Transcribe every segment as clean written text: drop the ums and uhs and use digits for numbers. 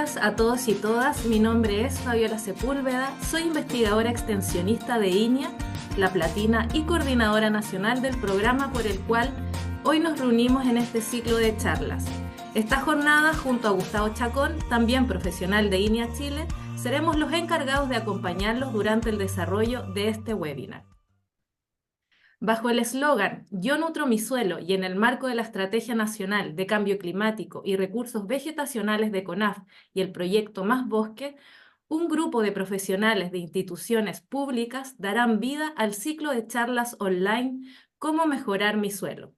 días a todos y todas. Mi nombre es Fabiola Sepúlveda, soy investigadora extensionista de INIA, La Platina y coordinadora nacional del programa por el cual hoy nos reunimos en este ciclo de charlas. Esta jornada, junto a Gustavo Chacón, también profesional de INIA Chile, seremos los encargados de acompañarlos durante el desarrollo de este webinar. Bajo el eslogan Yo nutro mi suelo y en el marco de la Estrategia Nacional de Cambio Climático y Recursos Vegetacionales de CONAF y el proyecto Más Bosque, un grupo de profesionales de instituciones públicas darán vida al ciclo de charlas online Cómo mejorar mi suelo.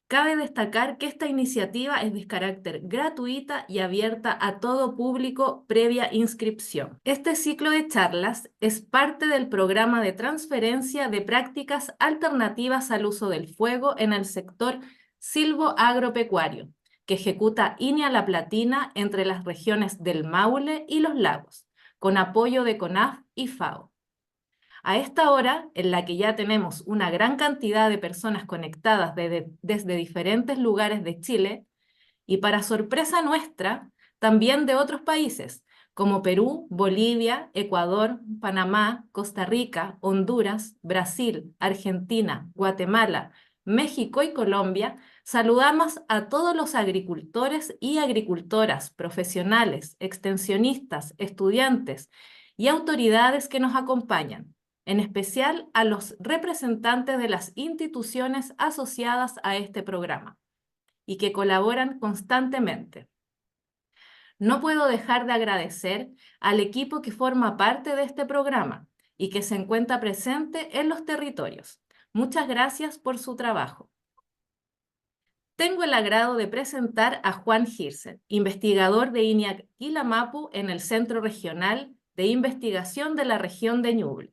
Cabe destacar que esta iniciativa es de carácter gratuita y abierta a todo público previa inscripción. Este ciclo de charlas es parte del programa de transferencia de prácticas alternativas al uso del fuego en el sector silvoagropecuario, que ejecuta INIA La Platina entre las regiones del Maule y los Lagos, con apoyo de CONAF y FAO. A esta hora, en la que ya tenemos una gran cantidad de personas conectadas desde diferentes lugares de Chile, y para sorpresa nuestra, también de otros países, como Perú, Bolivia, Ecuador, Panamá, Costa Rica, Honduras, Brasil, Argentina, Guatemala, México y Colombia, saludamos a todos los agricultores y agricultoras, profesionales, extensionistas, estudiantes y autoridades que nos acompañan, en especial a los representantes de las instituciones asociadas a este programa y que colaboran constantemente. No puedo dejar de agradecer al equipo que forma parte de este programa y que se encuentra presente en los territorios. Muchas gracias por su trabajo. Tengo el agrado de presentar a Juan Hirsen, investigador de INIA Quilamapu en el Centro Regional de Investigación de la región de Ñuble.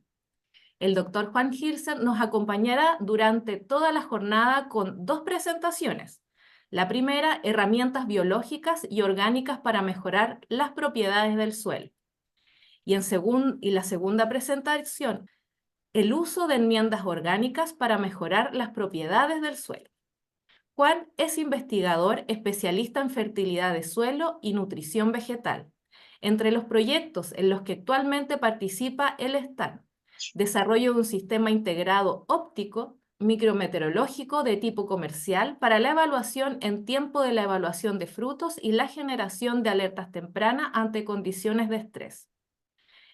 El doctor Juan Hirsen nos acompañará durante toda la jornada con dos presentaciones. La primera, herramientas biológicas y orgánicas para mejorar las propiedades del suelo. Y la segunda presentación, el uso de enmiendas orgánicas para mejorar las propiedades del suelo. Juan es investigador especialista en fertilidad de suelo y nutrición vegetal. Entre los proyectos en los que actualmente participa, él está desarrollo de un sistema integrado óptico micrometeorológico de tipo comercial para la evaluación en tiempo de la evaluación de frutos y la generación de alertas tempranas ante condiciones de estrés.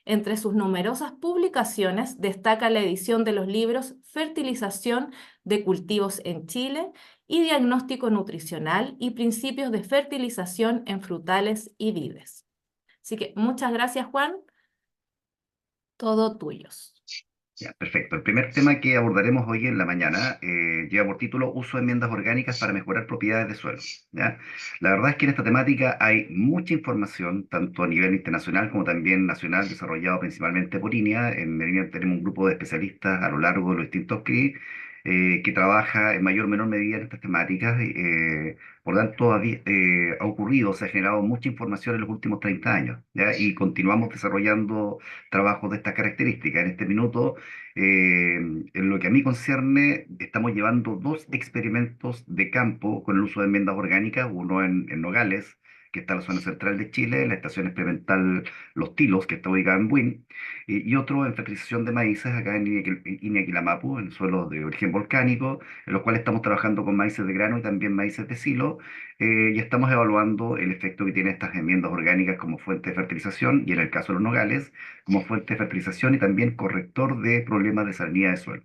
Entre sus numerosas publicaciones destaca la edición de los libros Fertilización de cultivos en Chile y Diagnóstico nutricional y principios de fertilización en frutales y vides. Así que muchas gracias, Juan. Todo tuyos. Ya, perfecto. El primer tema que abordaremos hoy en la mañana lleva por título Uso de enmiendas orgánicas para mejorar propiedades de suelo. ¿Ya? La verdad es que en esta temática hay mucha información, tanto a nivel internacional como también nacional, desarrollado principalmente por INIA. En INIA tenemos un grupo de especialistas a lo largo de los distintos CRI que trabaja en mayor o menor medida en estas temáticas. Por tanto, ha ocurrido, se ha generado mucha información en los últimos 30 años, ¿ya? Y continuamos desarrollando trabajos de estas características. En este minuto, en lo que a mí concierne, estamos llevando dos experimentos de campo con el uso de enmiendas orgánicas, uno en Nogales, que está en la zona central de Chile, la estación experimental Los Tilos, que está ubicada en Buin, y otro en fertilización de maíces acá en Iñaquilamapu, en suelos de origen volcánico, en los cuales estamos trabajando con maíces de grano y también maíces de silo, y estamos evaluando el efecto que tienen estas enmiendas orgánicas como fuente de fertilización, y en el caso de los nogales, como fuente de fertilización y también corrector de problemas de salinidad de suelo.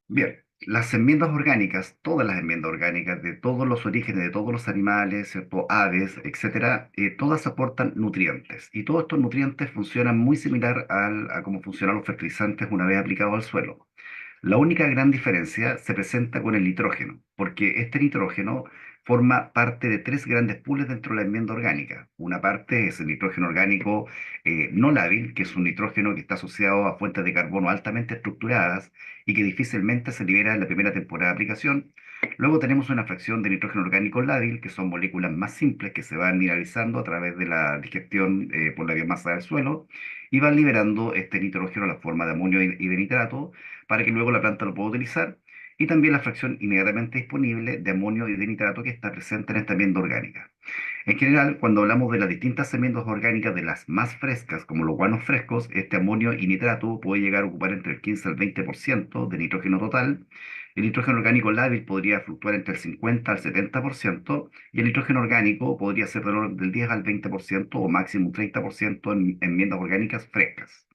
Bien, las enmiendas orgánicas, todas las enmiendas orgánicas de todos los orígenes, de todos los animales, ¿cierto? Aves, etcétera, todas aportan nutrientes. Y todos estos nutrientes funcionan muy similar a cómo funcionan los fertilizantes una vez aplicados al suelo. La única gran diferencia se presenta con el nitrógeno, porque este nitrógeno forma parte de tres grandes pools dentro de la enmienda orgánica. Una parte es el nitrógeno orgánico no lábil, que es un nitrógeno que está asociado a fuentes de carbono altamente estructuradas y que difícilmente se libera en la primera temporada de aplicación. Luego tenemos una fracción de nitrógeno orgánico lábil, que son moléculas más simples que se van mineralizando a través de la digestión por la biomasa del suelo y van liberando este nitrógeno a la forma de amonio y de nitrato para que luego la planta lo pueda utilizar. y también la fracción inmediatamente disponible de amonio y de nitrato que está presente en esta enmienda orgánica. En general, cuando hablamos de las distintas enmiendas orgánicas, de las más frescas, como los guanos frescos, este amonio y nitrato puede llegar a ocupar entre el 15 al 20% de nitrógeno total. El nitrógeno orgánico lábil podría fluctuar entre el 50 al 70%, y el nitrógeno orgánico podría ser del orden del 10 al 20% o máximo un 30% en enmiendas orgánicas frescas.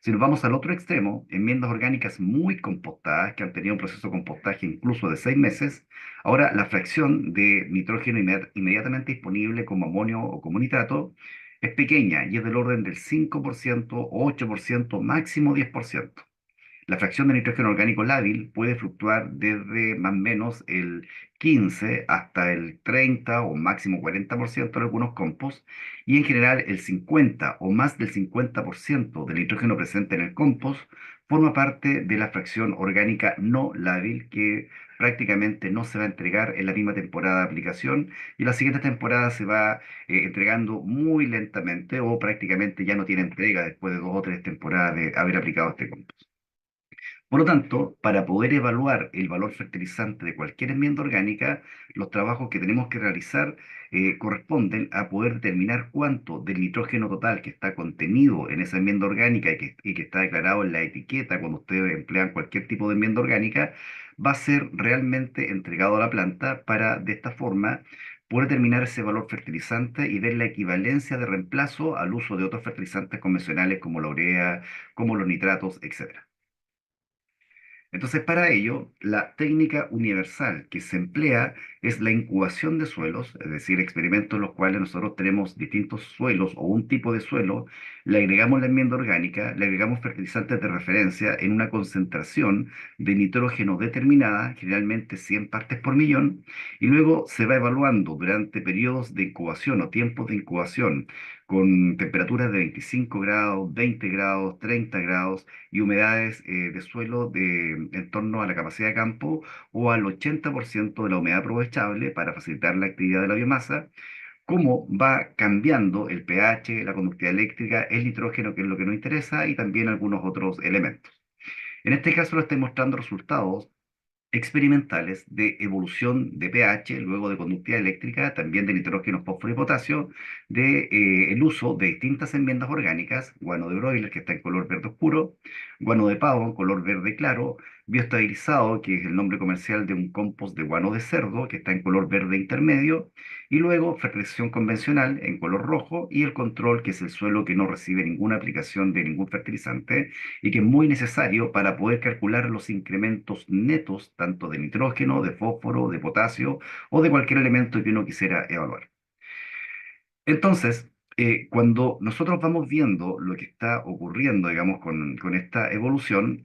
Si nos vamos al otro extremo, enmiendas orgánicas muy compostadas, que han tenido un proceso de compostaje incluso de 6 meses, ahora la fracción de nitrógeno inmediatamente disponible como amonio o como nitrato es pequeña y es del orden del 5%, 8%, máximo 10%. La fracción de nitrógeno orgánico lábil puede fluctuar desde más o menos el 15 hasta el 30 o máximo 40% en algunos compost, y en general el 50 o más del 50% del nitrógeno presente en el compost forma parte de la fracción orgánica no lábil, que prácticamente no se va a entregar en la misma temporada de aplicación, y la siguiente temporada se va entregando muy lentamente o prácticamente ya no tiene entrega después de 2 o 3 temporadas de haber aplicado este compost. Por lo tanto, para poder evaluar el valor fertilizante de cualquier enmienda orgánica, los trabajos que tenemos que realizar corresponden a poder determinar cuánto del nitrógeno total que está contenido en esa enmienda orgánica y que está declarado en la etiqueta cuando ustedes emplean cualquier tipo de enmienda orgánica, va a ser realmente entregado a la planta para, de esta forma, poder determinar ese valor fertilizante y ver la equivalencia de reemplazo al uso de otros fertilizantes convencionales como la urea, como los nitratos, etc. Entonces, para ello, la técnica universal que se emplea es la incubación de suelos, es decir, experimentos en los cuales nosotros tenemos distintos suelos o un tipo de suelo, le agregamos la enmienda orgánica, le agregamos fertilizantes de referencia en una concentración de nitrógeno determinada, generalmente 100 partes por millón, y luego se va evaluando durante periodos de incubación o tiempos de incubación con temperaturas de 25 grados, 20 grados, 30 grados y humedades de suelo en torno a la capacidad de campo o al 80% de la humedad aprovechable para facilitar la actividad de la biomasa, cómo va cambiando el pH, la conductividad eléctrica, el nitrógeno, que es lo que nos interesa, y también algunos otros elementos. En este caso le estoy mostrando resultados experimentales de evolución de pH, luego de conductividad eléctrica, también de nitrógeno, fósforo y potasio, de el uso de distintas enmiendas orgánicas: guano de broiler, que está en color verde oscuro, guano de pavo en color verde claro, bioestabilizado, que es el nombre comercial de un compost de guano de cerdo, que está en color verde intermedio, y luego fertilización convencional en color rojo, y el control, que es el suelo que no recibe ninguna aplicación de ningún fertilizante y que es muy necesario para poder calcular los incrementos netos tanto de nitrógeno, de fósforo, de potasio o de cualquier elemento que uno quisiera evaluar. Entonces, cuando nosotros vamos viendo lo que está ocurriendo, digamos, con esta evolución,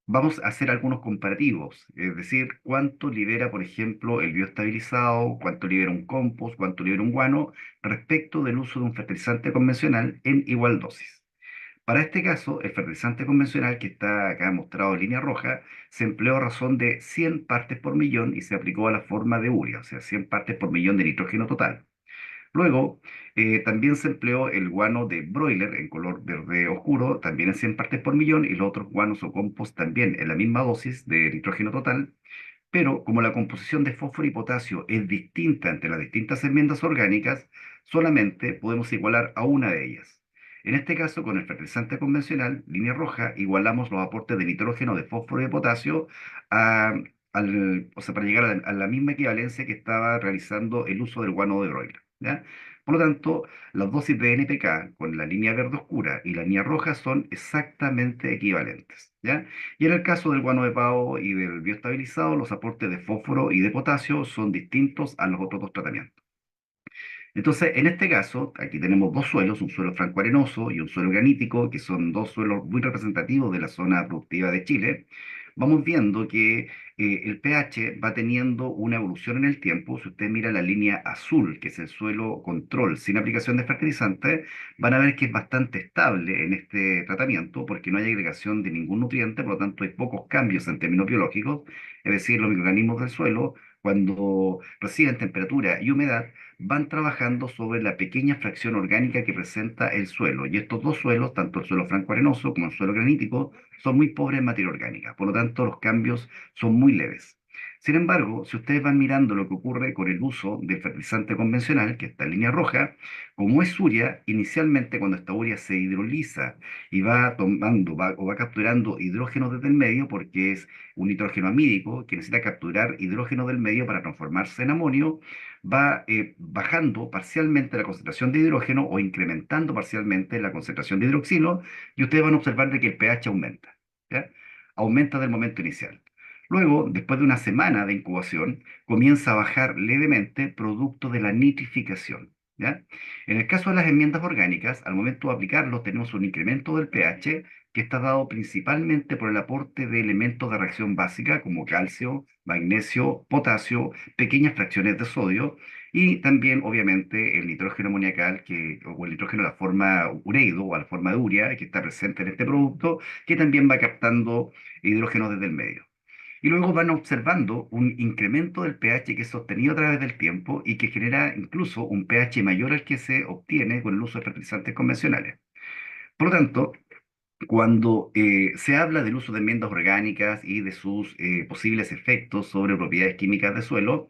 vamos a hacer algunos comparativos, es decir, cuánto libera, por ejemplo, el bioestabilizado, cuánto libera un compost, cuánto libera un guano, respecto del uso de un fertilizante convencional en igual dosis. Para este caso, el fertilizante convencional, que está acá mostrado en línea roja, se empleó a razón de 100 partes por millón y se aplicó a la forma de urea, o sea, 100 partes por millón de nitrógeno total. Luego, también se empleó el guano de broiler en color verde oscuro, también en 100 partes por millón, y los otros guanos o compost también en la misma dosis de nitrógeno total, pero como la composición de fósforo y potasio es distinta entre las distintas enmiendas orgánicas, solamente podemos igualar a una de ellas. En este caso, con el fertilizante convencional, línea roja, igualamos los aportes de nitrógeno, de fósforo y de potasio a- o sea, para llegar a la misma equivalencia que estaba realizando el uso del guano de broiler, ¿ya? Por lo tanto, las dosis de NPK con la línea verde oscura y la línea roja son exactamente equivalentes, ¿ya? Y en el caso del guano de pavo y del bioestabilizado, los aportes de fósforo y de potasio son distintos a los otros dos tratamientos. Entonces, en este caso, aquí tenemos dos suelos, un suelo franco-arenoso y un suelo granítico, que son dos suelos muy representativos de la zona productiva de Chile. Vamos viendo que el pH va teniendo una evolución en el tiempo. Si usted mira la línea azul, que es el suelo control sin aplicación de fertilizantes, van a ver que es bastante estable en este tratamiento porque no hay agregación de ningún nutriente, por lo tanto hay pocos cambios en términos biológicos, es decir, los microorganismos del suelo cuando reciben temperatura y humedad, van trabajando sobre la pequeña fracción orgánica que presenta el suelo. Y estos dos suelos, tanto el suelo franco-arenoso como el suelo granítico, son muy pobres en materia orgánica. Por lo tanto, los cambios son muy leves. Sin embargo, si ustedes van mirando lo que ocurre con el uso del fertilizante convencional, que está en línea roja, como es urea, inicialmente cuando esta urea se hidroliza y va tomando o va capturando hidrógeno desde el medio, porque es un nitrógeno amídico que necesita capturar hidrógeno del medio para transformarse en amonio, va bajando parcialmente la concentración de hidrógeno o incrementando parcialmente la concentración de hidroxilo, y ustedes van a observar de que el pH aumenta, ¿ya? Aumenta del momento inicial. Luego, después de una semana de incubación, comienza a bajar levemente producto de la nitrificación, ¿ya? En el caso de las enmiendas orgánicas, al momento de aplicarlos tenemos un incremento del pH que está dado principalmente por el aporte de elementos de reacción básica como calcio, magnesio, potasio, pequeñas fracciones de sodio y también, obviamente, el nitrógeno amoniacal o el nitrógeno de la forma ureido o a la forma de urea que está presente en este producto, que también va captando hidrógeno desde el medio. Y luego van observando un incremento del pH que es sostenido a través del tiempo y que genera incluso un pH mayor al que se obtiene con el uso de fertilizantes convencionales. Por lo tanto, cuando se habla del uso de enmiendas orgánicas y de sus posibles efectos sobre propiedades químicas del suelo,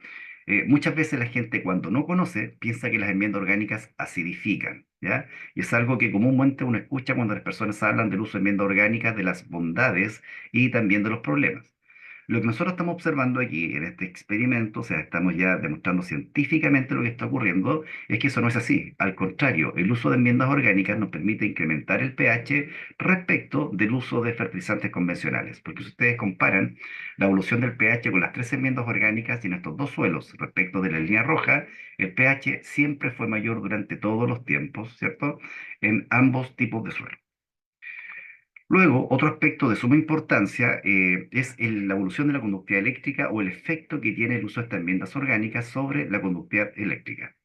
muchas veces la gente cuando no conoce piensa que las enmiendas orgánicas acidifican, ¿ya? Y es algo que comúnmente uno escucha cuando las personas hablan del uso de enmiendas orgánicas, de las bondades y también de los problemas. Lo que nosotros estamos observando aquí en este experimento, o sea, estamos ya demostrando científicamente lo que está ocurriendo, es que eso no es así. Al contrario, el uso de enmiendas orgánicas nos permite incrementar el pH respecto del uso de fertilizantes convencionales. Porque si ustedes comparan la evolución del pH con las tres enmiendas orgánicas y en estos dos suelos respecto de la línea roja, el pH siempre fue mayor durante todos los tiempos, ¿cierto? En ambos tipos de suelo. Luego, otro aspecto de suma importancia es la evolución de la conductividad eléctrica o el efecto que tiene el uso de estas enmiendas orgánicas sobre la conductividad eléctrica.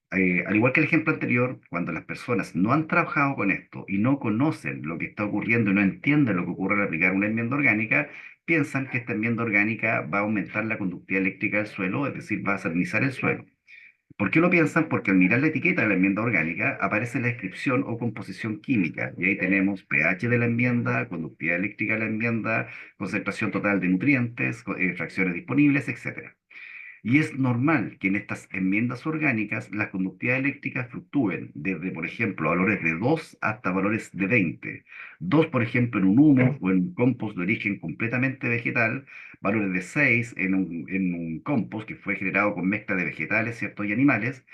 Al igual que el ejemplo anterior, cuando las personas no han trabajado con esto y no conocen lo que está ocurriendo y no entienden lo que ocurre al aplicar una enmienda orgánica, piensan que esta enmienda orgánica va a aumentar la conductividad eléctrica del suelo, es decir, va a salinizar el suelo. ¿Por qué lo piensan? Porque al mirar la etiqueta de la enmienda orgánica aparece la descripción o composición química, y ahí tenemos pH de la enmienda, conductividad eléctrica de la enmienda, concentración total de nutrientes, fracciones disponibles, etcétera. Y es normal que en estas enmiendas orgánicas las conductividades eléctricas fluctúen desde, por ejemplo, valores de 2 hasta valores de 20. 2, por ejemplo, en un humus o en un compost de origen completamente vegetal, valores de 6 en un compost que fue generado con mezcla de vegetales, ¿cierto? Y animales,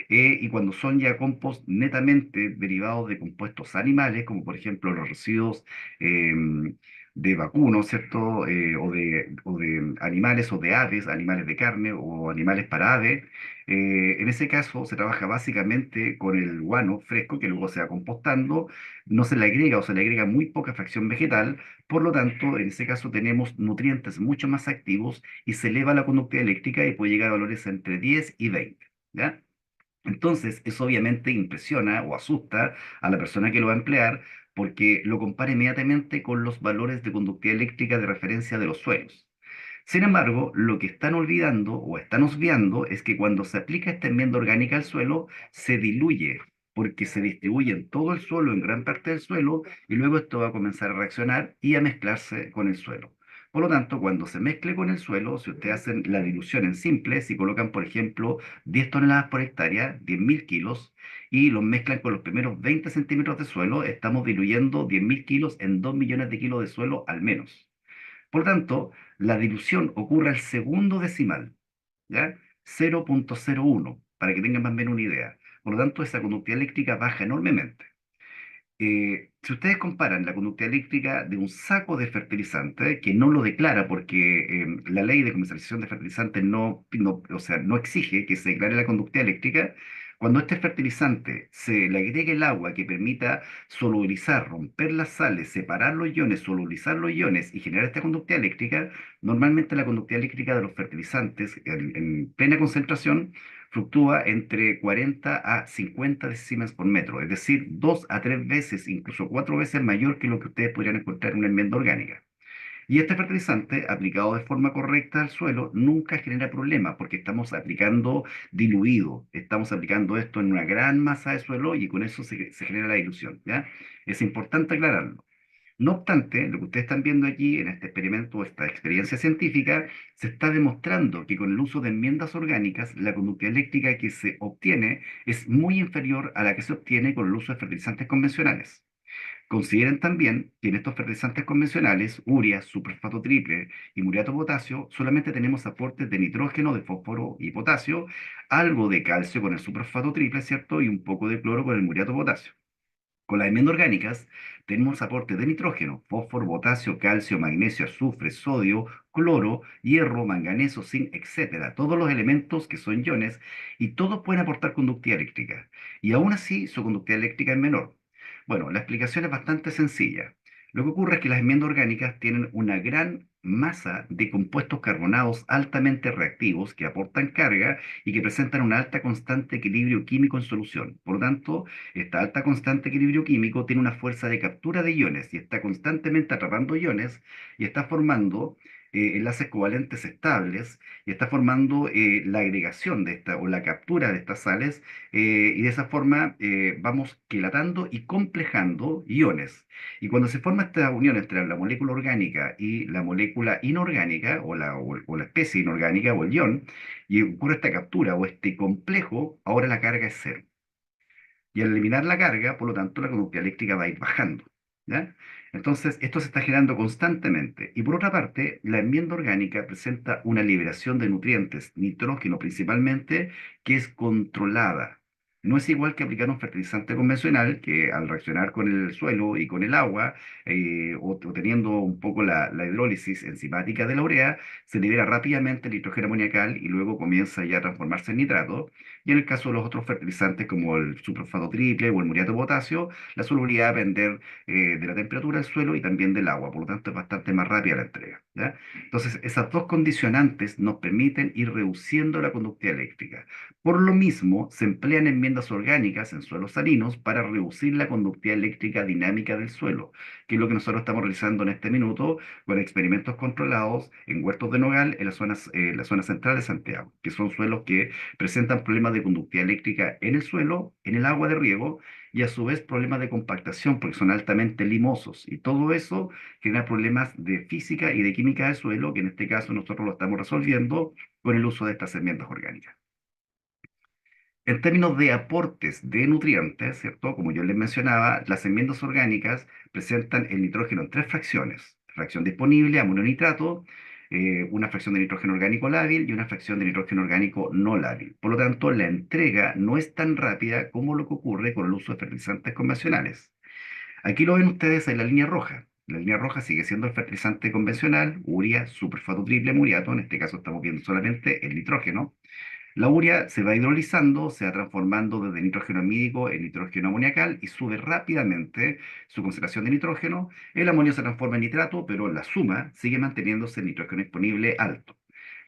y cuando son ya compost netamente derivados de compuestos animales, como por ejemplo los residuos de vacuno, ¿cierto? O de animales o de aves, animales de carne o animales para aves. En ese caso se trabaja básicamente con el guano fresco que luego se va compostando, no se le agrega o se le agrega muy poca fracción vegetal, por lo tanto en ese caso tenemos nutrientes mucho más activos y se eleva la conductividad eléctrica y puede llegar a valores entre 10 y 20. ¿Ya? Entonces, eso obviamente impresiona o asusta a la persona que lo va a emplear porque lo compara inmediatamente con los valores de conductividad eléctrica de referencia de los suelos. Sin embargo, lo que están olvidando o están obviando es que cuando se aplica esta enmienda orgánica al suelo, se diluye, porque se distribuye en todo el suelo, en gran parte del suelo, y luego esto va a comenzar a reaccionar y a mezclarse con el suelo. Por lo tanto, cuando se mezcle con el suelo, si ustedes hacen la dilución en simple, si colocan, por ejemplo, 10 toneladas por hectárea, 10.000 kilos, y los mezclan con los primeros 20 centímetros de suelo, estamos diluyendo 10.000 kilos en 2 millones de kilos de suelo al menos. Por lo tanto, la dilución ocurre al segundo decimal, ¿ya? 0,01, para que tengan más o menos una idea. Por lo tanto, esa conductividad eléctrica baja enormemente. Si ustedes comparan la conductividad eléctrica de un saco de fertilizante, que no lo declara porque la ley de comercialización de fertilizantes o sea, no exige que se declare la conductividad eléctrica, cuando este fertilizante se le agregue el agua que permita solubilizar, romper las sales, separar los iones, solubilizar los iones y generar esta conductividad eléctrica, normalmente la conductividad eléctrica de los fertilizantes en plena concentración fluctúa entre 40 a 50 decimas por metro, es decir, 2 a 3 veces, incluso 4 veces mayor que lo que ustedes podrían encontrar en una enmienda orgánica. Y este fertilizante, aplicado de forma correcta al suelo, nunca genera problemas porque estamos aplicando diluido, estamos aplicando esto en una gran masa de suelo y con eso se genera la dilución, ¿ya? Es importante aclararlo. No obstante, lo que ustedes están viendo aquí en este experimento, esta experiencia científica, se está demostrando que con el uso de enmiendas orgánicas, la conducta eléctrica que se obtiene es muy inferior a la que se obtiene con el uso de fertilizantes convencionales. Consideren también que en estos fertilizantes convencionales, urea, superfosfato triple y muriato de potasio, solamente tenemos aportes de nitrógeno, de fósforo y potasio, algo de calcio con el superfosfato triple, ¿cierto? Y un poco de cloro con el muriato de potasio. Con las enmiendas orgánicas tenemos aportes de nitrógeno, fósforo, potasio, calcio, magnesio, azufre, sodio, cloro, hierro, manganeso, zinc, etcétera. Todos los elementos que son iones y todos pueden aportar conductividad eléctrica. Y aún así su conductividad eléctrica es menor. Bueno, la explicación es bastante sencilla. Lo que ocurre es que las enmiendas orgánicas tienen una gran masa de compuestos carbonados altamente reactivos que aportan carga y que presentan una alta constante de equilibrio químico en solución. Por lo tanto, esta alta constante de equilibrio químico tiene una fuerza de captura de iones y está constantemente atrapando iones y está formando enlaces covalentes estables y está formando la agregación de esta o la captura de estas sales y de esa forma vamos quilatando y complejando iones. Y cuando se forma esta unión entre la molécula orgánica y la molécula inorgánica o la especie inorgánica o el ion, y ocurre esta captura o este complejo, ahora la carga es cero. Y al eliminar la carga, por lo tanto, la conductividad eléctrica va a ir bajando, ¿ya? Entonces, esto se está generando constantemente. Y por otra parte, la enmienda orgánica presenta una liberación de nutrientes, nitrógeno principalmente, que es controlada. No es igual que aplicar un fertilizante convencional, que al reaccionar con el suelo y con el agua, o teniendo un poco la hidrólisis enzimática de la urea, se libera rápidamente el nitrógeno amoniacal y luego comienza ya a transformarse en nitrato. Y en el caso de los otros fertilizantes como el superfosfato triple o el muriato de potasio, la solubilidad va a depender de la temperatura del suelo y también del agua, por lo tanto es bastante más rápida la entrega, ¿ya? Entonces, esas dos condicionantes nos permiten ir reduciendo la conductividad eléctrica. Por lo mismo, se emplean enmiendas orgánicas en suelos salinos para reducir la conductividad eléctrica dinámica del suelo, que es lo que nosotros estamos realizando en este minuto con experimentos controlados en huertos de nogal en la zona central de Santiago, que son suelos que presentan problemas de conductividad eléctrica en el suelo, en el agua de riego y a su vez problemas de compactación porque son altamente limosos. Y todo eso genera problemas de física y de química del suelo, que en este caso nosotros lo estamos resolviendo con el uso de estas enmiendas orgánicas. En términos de aportes de nutrientes, ¿cierto? Como yo les mencionaba, las enmiendas orgánicas presentan el nitrógeno en tres fracciones: fracción disponible, amonio nitrato, una fracción de nitrógeno orgánico lábil y una fracción de nitrógeno orgánico no lábil. Por lo tanto, la entrega no es tan rápida como lo que ocurre con el uso de fertilizantes convencionales. Aquí lo ven ustedes en la línea roja. La línea roja sigue siendo el fertilizante convencional, urea, superfosfato triple, muriato. En este caso estamos viendo solamente el nitrógeno. La urea se va hidrolizando, se va transformando desde nitrógeno amídico en nitrógeno amoniacal y sube rápidamente su concentración de nitrógeno. El amonio se transforma en nitrato, pero la suma sigue manteniéndose el nitrógeno disponible alto.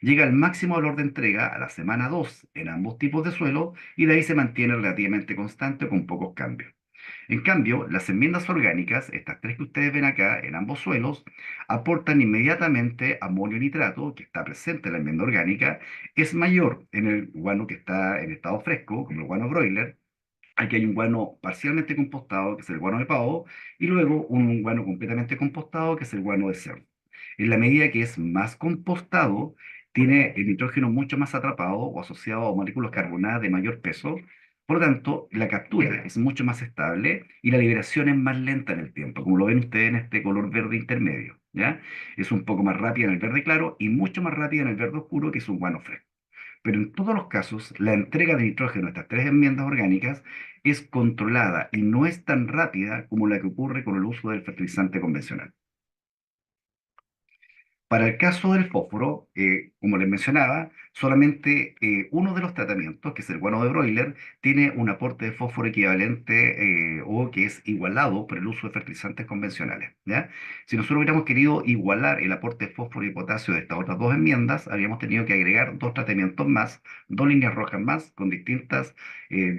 Llega al máximo valor de entrega a la semana 2 en ambos tipos de suelo y de ahí se mantiene relativamente constante con pocos cambios. En cambio, las enmiendas orgánicas, estas tres que ustedes ven acá en ambos suelos, aportan inmediatamente amonio nitrato, que está presente en la enmienda orgánica, es mayor en el guano que está en estado fresco, como el guano broiler. Aquí hay un guano parcialmente compostado, que es el guano de pavo, y luego un guano completamente compostado, que es el guano de cerdo. En la medida que es más compostado, tiene el nitrógeno mucho más atrapado o asociado a moléculas carbonadas de mayor peso. Por lo tanto, la captura es mucho más estable y la liberación es más lenta en el tiempo, como lo ven ustedes en este color verde intermedio, ¿ya? Es un poco más rápida en el verde claro y mucho más rápida en el verde oscuro, que es un guano fresco. Pero en todos los casos, la entrega de nitrógeno a estas tres enmiendas orgánicas es controlada y no es tan rápida como la que ocurre con el uso del fertilizante convencional. Para el caso del fósforo, como les mencionaba, solamente uno de los tratamientos, que es el guano de broiler, tiene un aporte de fósforo equivalente o que es igualado por el uso de fertilizantes convencionales, ¿ya? Si nosotros hubiéramos querido igualar el aporte de fósforo y potasio de estas otras dos enmiendas, habríamos tenido que agregar dos tratamientos más, dos líneas rojas más, con distintas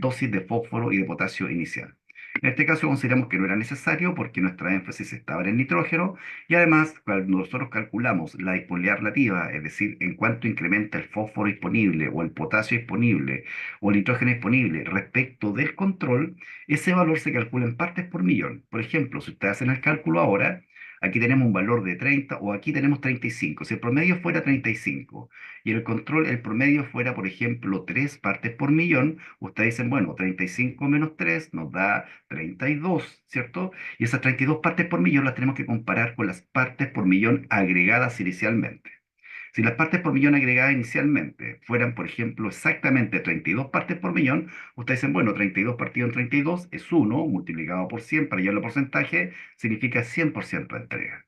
dosis de fósforo y de potasio inicial. En este caso consideramos que no era necesario porque nuestra énfasis estaba en el nitrógeno y además cuando nosotros calculamos la disponibilidad relativa, es decir, en cuánto incrementa el fósforo disponible o el potasio disponible o el nitrógeno disponible respecto del control, ese valor se calcula en partes por millón. Por ejemplo, si ustedes hacen el cálculo ahora, aquí tenemos un valor de 30 o aquí tenemos 35. Si el promedio fuera 35 y el control, el promedio fuera, por ejemplo, 3 partes por millón, ustedes dicen, bueno, 35 menos 3 nos da 32, ¿cierto? Y esas 32 partes por millón las tenemos que comparar con las partes por millón agregadas inicialmente. Si las partes por millón agregadas inicialmente fueran, por ejemplo, exactamente 32 partes por millón, ustedes dicen, bueno, 32 partido en 32 es 1, multiplicado por 100 para llevarlo a porcentaje, significa 100% de entrega.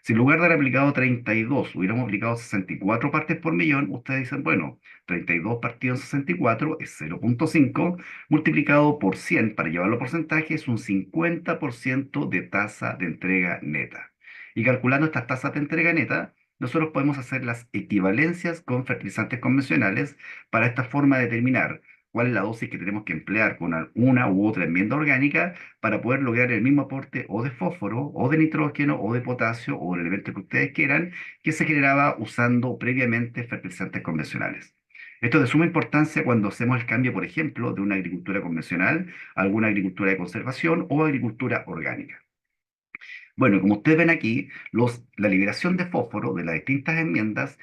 Si en lugar de haber aplicado 32, hubiéramos aplicado 64 partes por millón, ustedes dicen, bueno, 32 partido en 64 es 0,5, multiplicado por 100 para llevarlo a porcentaje es un 50% de tasa de entrega neta. Y calculando estas tasas de entrega neta, nosotros podemos hacer las equivalencias con fertilizantes convencionales para esta forma de determinar cuál es la dosis que tenemos que emplear con una u otra enmienda orgánica para poder lograr el mismo aporte o de fósforo, o de nitrógeno, o de potasio, o el elemento que ustedes quieran, que se generaba usando previamente fertilizantes convencionales. Esto es de suma importancia cuando hacemos el cambio, por ejemplo, de una agricultura convencional a alguna agricultura de conservación o agricultura orgánica. Bueno, como ustedes ven aquí, la liberación de fósforo de las distintas enmiendas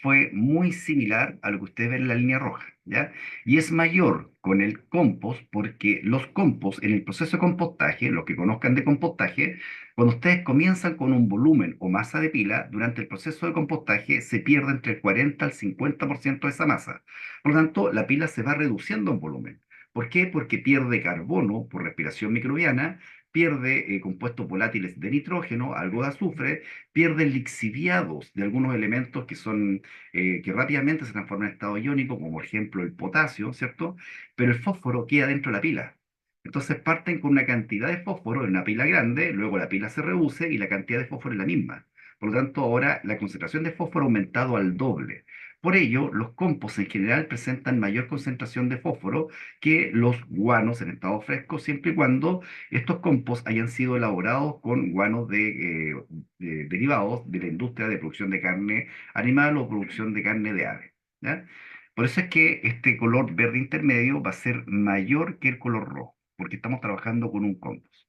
fue muy similar a lo que ustedes ven en la línea roja, ¿ya? Y es mayor con el compost porque los compost en el proceso de compostaje, los que conozcan de compostaje, cuando ustedes comienzan con un volumen o masa de pila, durante el proceso de compostaje se pierde entre el 40 al 50% de esa masa. Por lo tanto, la pila se va reduciendo en volumen. ¿Por qué? Porque pierde carbono por respiración microbiana, pierde compuestos volátiles de nitrógeno, algo de azufre, pierde lixiviados de algunos elementos que rápidamente se transforman en estado iónico, como por ejemplo el potasio, ¿cierto? Pero el fósforo queda dentro de la pila. Entonces parten con una cantidad de fósforo en una pila grande, luego la pila se reduce y la cantidad de fósforo es la misma. Por lo tanto, ahora la concentración de fósforo ha aumentado al doble. Por ello, los compost en general presentan mayor concentración de fósforo que los guanos en estado fresco, siempre y cuando estos compost hayan sido elaborados con guanos derivados de la industria de producción de carne animal o producción de carne de ave, ¿ya? Por eso es que este color verde intermedio va a ser mayor que el color rojo, porque estamos trabajando con un compost.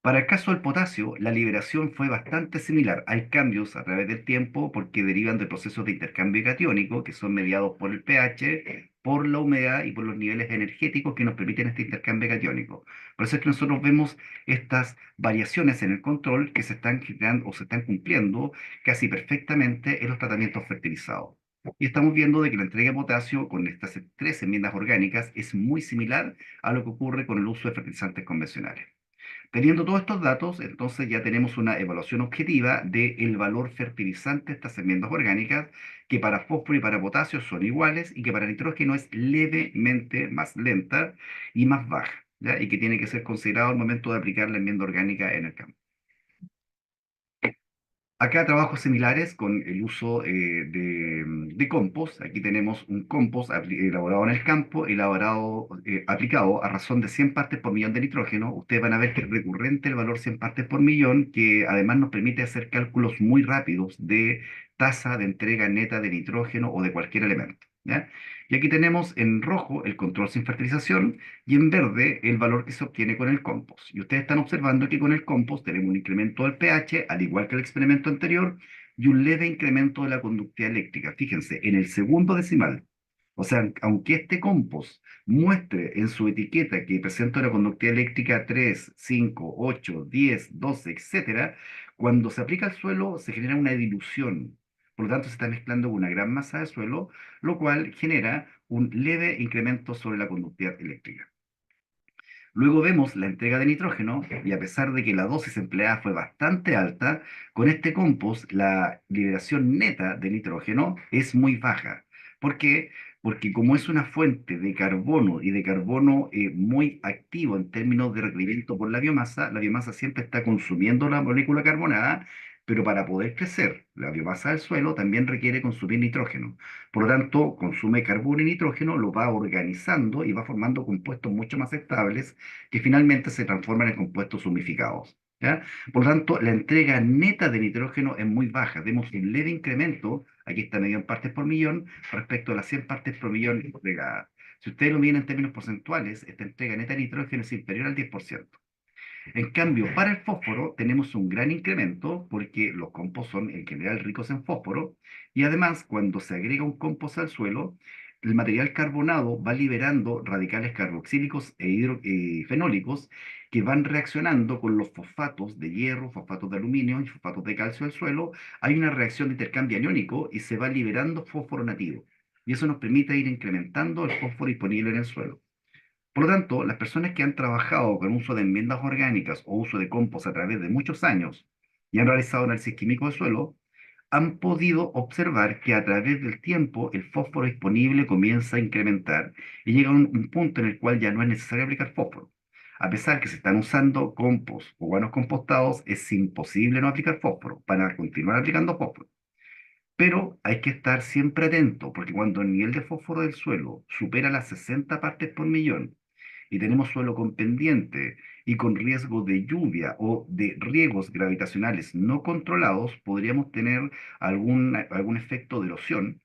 Para el caso del potasio, la liberación fue bastante similar. Hay cambios a través del tiempo porque derivan de procesos de intercambio catiónico que son mediados por el pH, por la humedad y por los niveles energéticos que nos permiten este intercambio catiónico. Por eso es que nosotros vemos estas variaciones en el control que se están generando o se están cumpliendo casi perfectamente en los tratamientos fertilizados. Y estamos viendo de que la entrega de potasio con estas 3 enmiendas orgánicas es muy similar a lo que ocurre con el uso de fertilizantes convencionales. Teniendo todos estos datos, entonces ya tenemos una evaluación objetiva del valor fertilizante de estas enmiendas orgánicas, que para fósforo y para potasio son iguales y que para nitrógeno es levemente más lenta y más baja, ¿ya? Y que tiene que ser considerado al momento de aplicar la enmienda orgánica en el campo. Acá trabajos similares con el uso de compost. Aquí tenemos un compost elaborado en el campo, aplicado a razón de 100 partes por millón de nitrógeno. Ustedes van a ver que es recurrente el valor 100 partes por millón, que además nos permite hacer cálculos muy rápidos de tasa de entrega neta de nitrógeno o de cualquier elemento, ¿ya? Y aquí tenemos en rojo el control sin fertilización y en verde el valor que se obtiene con el compost. Y ustedes están observando que con el compost tenemos un incremento del pH, al igual que el experimento anterior, y un leve incremento de la conductividad eléctrica. Fíjense, en el segundo decimal. O sea, aunque este compost muestre en su etiqueta que presenta una conductividad eléctrica 3, 5, 8, 10, 12, etcétera, cuando se aplica al suelo se genera una dilución. Por lo tanto, se está mezclando con una gran masa de suelo, lo cual genera un leve incremento sobre la conductividad eléctrica. Luego vemos la entrega de nitrógeno y a pesar de que la dosis empleada fue bastante alta, con este compost la liberación neta de nitrógeno es muy baja. ¿Por qué? Porque como es una fuente de carbono y de carbono muy activo en términos de requerimiento por la biomasa siempre está consumiendo la molécula carbonada, pero para poder crecer la biomasa del suelo también requiere consumir nitrógeno. Por lo tanto, consume carbono y nitrógeno, lo va organizando y va formando compuestos mucho más estables que finalmente se transforman en compuestos humificados. ¿Ya? Por lo tanto, la entrega neta de nitrógeno es muy baja. Vemos un leve incremento, aquí está medio en partes por millón, respecto a las 100 partes por millón entregadas. Si ustedes lo miden en términos porcentuales, esta entrega neta de nitrógeno es inferior al 10%. En cambio, para el fósforo tenemos un gran incremento porque los compost son en general ricos en fósforo y además cuando se agrega un compost al suelo, el material carbonado va liberando radicales carboxílicos e fenólicos que van reaccionando con los fosfatos de hierro, fosfatos de aluminio y fosfatos de calcio del suelo. Hay una reacción de intercambio aniónico y se va liberando fósforo nativo. Y eso nos permite ir incrementando el fósforo disponible en el suelo. Por lo tanto, las personas que han trabajado con uso de enmiendas orgánicas o uso de compost a través de muchos años y han realizado análisis químico del suelo, han podido observar que a través del tiempo el fósforo disponible comienza a incrementar y llega a un punto en el cual ya no es necesario aplicar fósforo. A pesar que se están usando compost o guanos compostados, es imposible no aplicar fósforo, para continuar aplicando fósforo. Pero hay que estar siempre atento, porque cuando el nivel de fósforo del suelo supera las 60 partes por millón, y tenemos suelo con pendiente y con riesgo de lluvia o de riegos gravitacionales no controlados, podríamos tener algún efecto de erosión,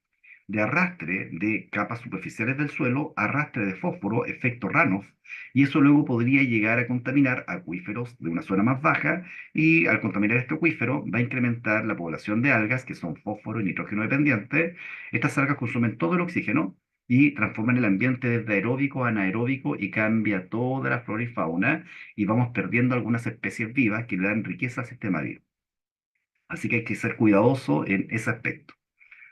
de arrastre de capas superficiales del suelo, arrastre de fósforo, efecto Ranoff, y eso luego podría llegar a contaminar acuíferos de una zona más baja, y al contaminar este acuífero va a incrementar la población de algas que son fósforo y nitrógeno dependientes. Estas algas consumen todo el oxígeno y transforman el ambiente desde aeróbico a anaeróbico y cambia toda la flora y fauna y vamos perdiendo algunas especies vivas que le dan riqueza al sistema vivo. Así que hay que ser cuidadoso en ese aspecto.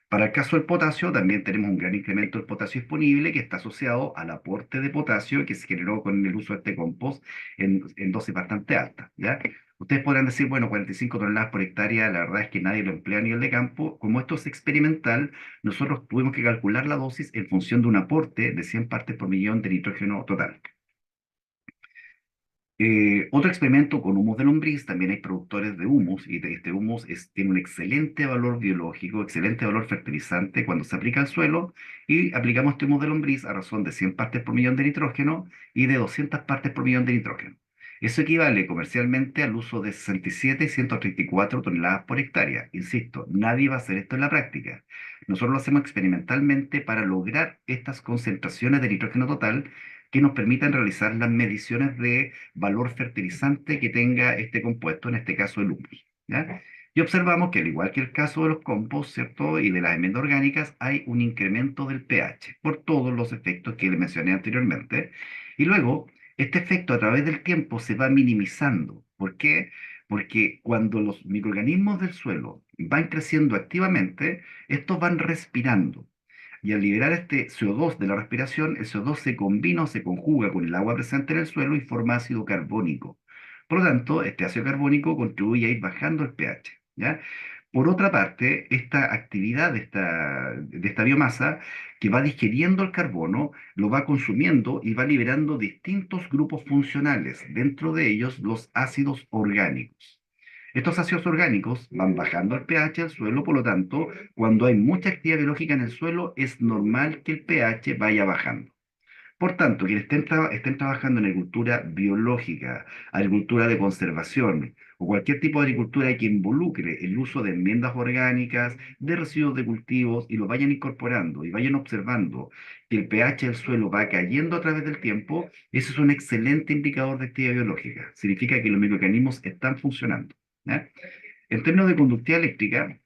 Para el caso del potasio, también tenemos un gran incremento del potasio disponible que está asociado al aporte de potasio que se generó con el uso de este compost en dosis bastante altas, ¿ya? Ustedes podrán decir, bueno, 45 toneladas por hectárea, la verdad es que nadie lo emplea a nivel de campo. Como esto es experimental, nosotros tuvimos que calcular la dosis en función de un aporte de 100 partes por millón de nitrógeno total. Otro experimento con humus de lombriz, también hay productores de humus, y este humus tiene un excelente valor biológico, excelente valor fertilizante cuando se aplica al suelo, y aplicamos este humus de lombriz a razón de 100 partes por millón de nitrógeno y de 200 partes por millón de nitrógeno. Eso equivale comercialmente al uso de 67 y 134 toneladas por hectárea. Insisto, nadie va a hacer esto en la práctica. Nosotros lo hacemos experimentalmente para lograr estas concentraciones de nitrógeno total que nos permitan realizar las mediciones de valor fertilizante que tenga este compuesto, en este caso el humus, ¿ya? Y observamos que al igual que el caso de los compost, ¿cierto? Y de las enmiendas orgánicas, hay un incremento del pH por todos los efectos que le mencioné anteriormente. Y luego, este efecto a través del tiempo se va minimizando. ¿Por qué? Porque cuando los microorganismos del suelo van creciendo activamente, estos van respirando. Y al liberar este CO2 de la respiración, el CO2 se combina o se conjuga con el agua presente en el suelo y forma ácido carbónico. Por lo tanto, este ácido carbónico contribuye a ir bajando el pH, ¿ya? Por otra parte, esta actividad de esta biomasa que va digiriendo el carbono, lo va consumiendo y va liberando distintos grupos funcionales, dentro de ellos los ácidos orgánicos. Estos ácidos orgánicos van bajando el pH del suelo, por lo tanto, cuando hay mucha actividad biológica en el suelo, es normal que el pH vaya bajando. Por tanto, quienes estén trabajando en agricultura biológica, agricultura de conservación o cualquier tipo de agricultura que involucre el uso de enmiendas orgánicas, de residuos de cultivos y lo vayan incorporando y vayan observando que el pH del suelo va cayendo a través del tiempo, eso es un excelente indicador de actividad biológica. Significa que los microorganismos están funcionando, ¿ya? En términos de conductividad eléctrica,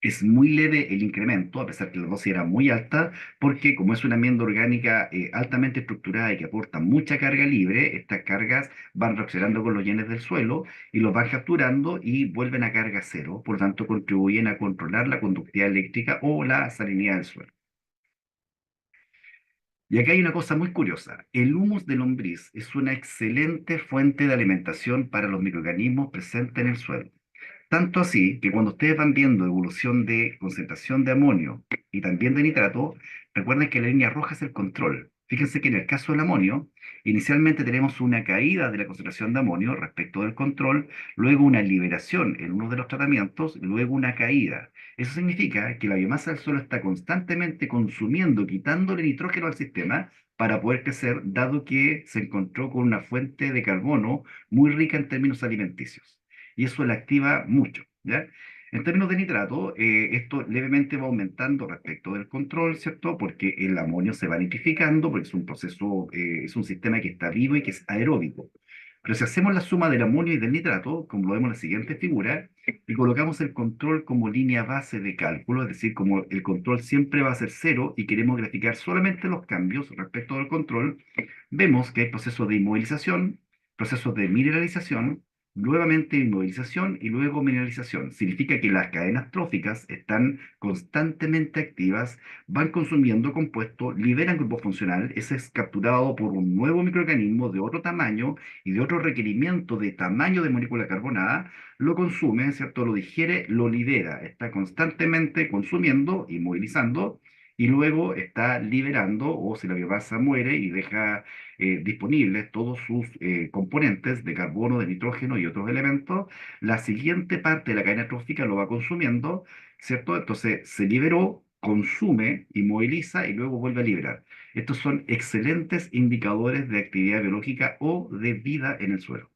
es muy leve el incremento, a pesar que la dosis era muy alta, porque como es una enmienda orgánica altamente estructurada y que aporta mucha carga libre, estas cargas van reaccionando con los genes del suelo y los van capturando y vuelven a carga cero, por lo tanto contribuyen a controlar la conductividad eléctrica o la salinidad del suelo. Y acá hay una cosa muy curiosa. El humus de lombriz es una excelente fuente de alimentación para los microorganismos presentes en el suelo. Tanto así que cuando ustedes van viendo evolución de concentración de amonio y también de nitrato, recuerden que la línea roja es el control. Fíjense que en el caso del amonio, inicialmente tenemos una caída de la concentración de amonio respecto del control, luego una liberación en uno de los tratamientos, luego una caída. Eso significa que la biomasa del suelo está constantemente consumiendo, quitándole nitrógeno al sistema para poder crecer, dado que se encontró con una fuente de carbono muy rica en términos alimenticios. Y eso la activa mucho, ¿ya? En términos de nitrato, esto levemente va aumentando respecto del control, ¿cierto? Porque el amonio se va nitrificando, porque es un proceso, es un sistema que está vivo y que es aeróbico. Pero si hacemos la suma del amonio y del nitrato, como lo vemos en la siguiente figura, y colocamos el control como línea base de cálculo, es decir, como el control siempre va a ser cero y queremos graficar solamente los cambios respecto del control, vemos que hay procesos de inmovilización, procesos de mineralización, nuevamente inmovilización y luego mineralización. Significa que las cadenas tróficas están constantemente activas, van consumiendo compuestos, liberan grupo funcional, ese es capturado por un nuevo microorganismo de otro tamaño y de otro requerimiento de tamaño de molécula carbonada, lo consume, ¿cierto? Lo digiere, lo libera, está constantemente consumiendo y movilizando. Y luego está liberando, o si la biomasa muere y deja disponibles todos sus componentes de carbono, de nitrógeno y otros elementos, la siguiente parte de la cadena trófica lo va consumiendo, ¿cierto? Entonces se liberó, consume y moviliza y luego vuelve a liberar. Estos son excelentes indicadores de actividad biológica o de vida en el suelo.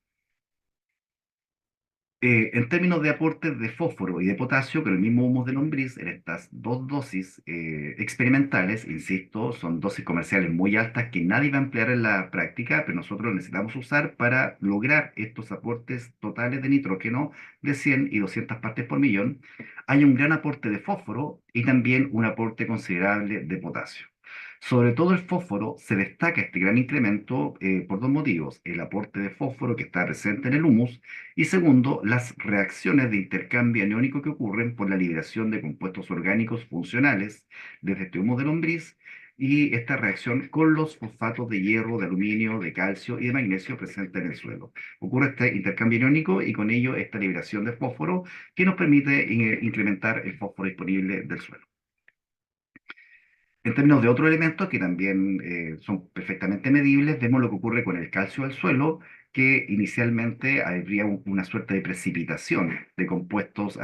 En términos de aportes de fósforo y de potasio, con el mismo humus de lombriz, en estas dos dosis experimentales, insisto, son dosis comerciales muy altas que nadie va a emplear en la práctica, pero nosotros necesitamos usar para lograr estos aportes totales de nitrógeno de 100 y 200 partes por millón. Hay un gran aporte de fósforo y también un aporte considerable de potasio. Sobre todo el fósforo se destaca este gran incremento por dos motivos: el aporte de fósforo que está presente en el humus y segundo, las reacciones de intercambio aniónico que ocurren por la liberación de compuestos orgánicos funcionales desde este humo de lombriz y esta reacción con los fosfatos de hierro, de aluminio, de calcio y de magnesio presentes en el suelo. Ocurre este intercambio aniónico y con ello esta liberación de fósforo que nos permite incrementar el fósforo disponible del suelo. En términos de otros elementos que también son perfectamente medibles, vemos lo que ocurre con el calcio del suelo, que inicialmente habría una suerte de precipitación de compuestos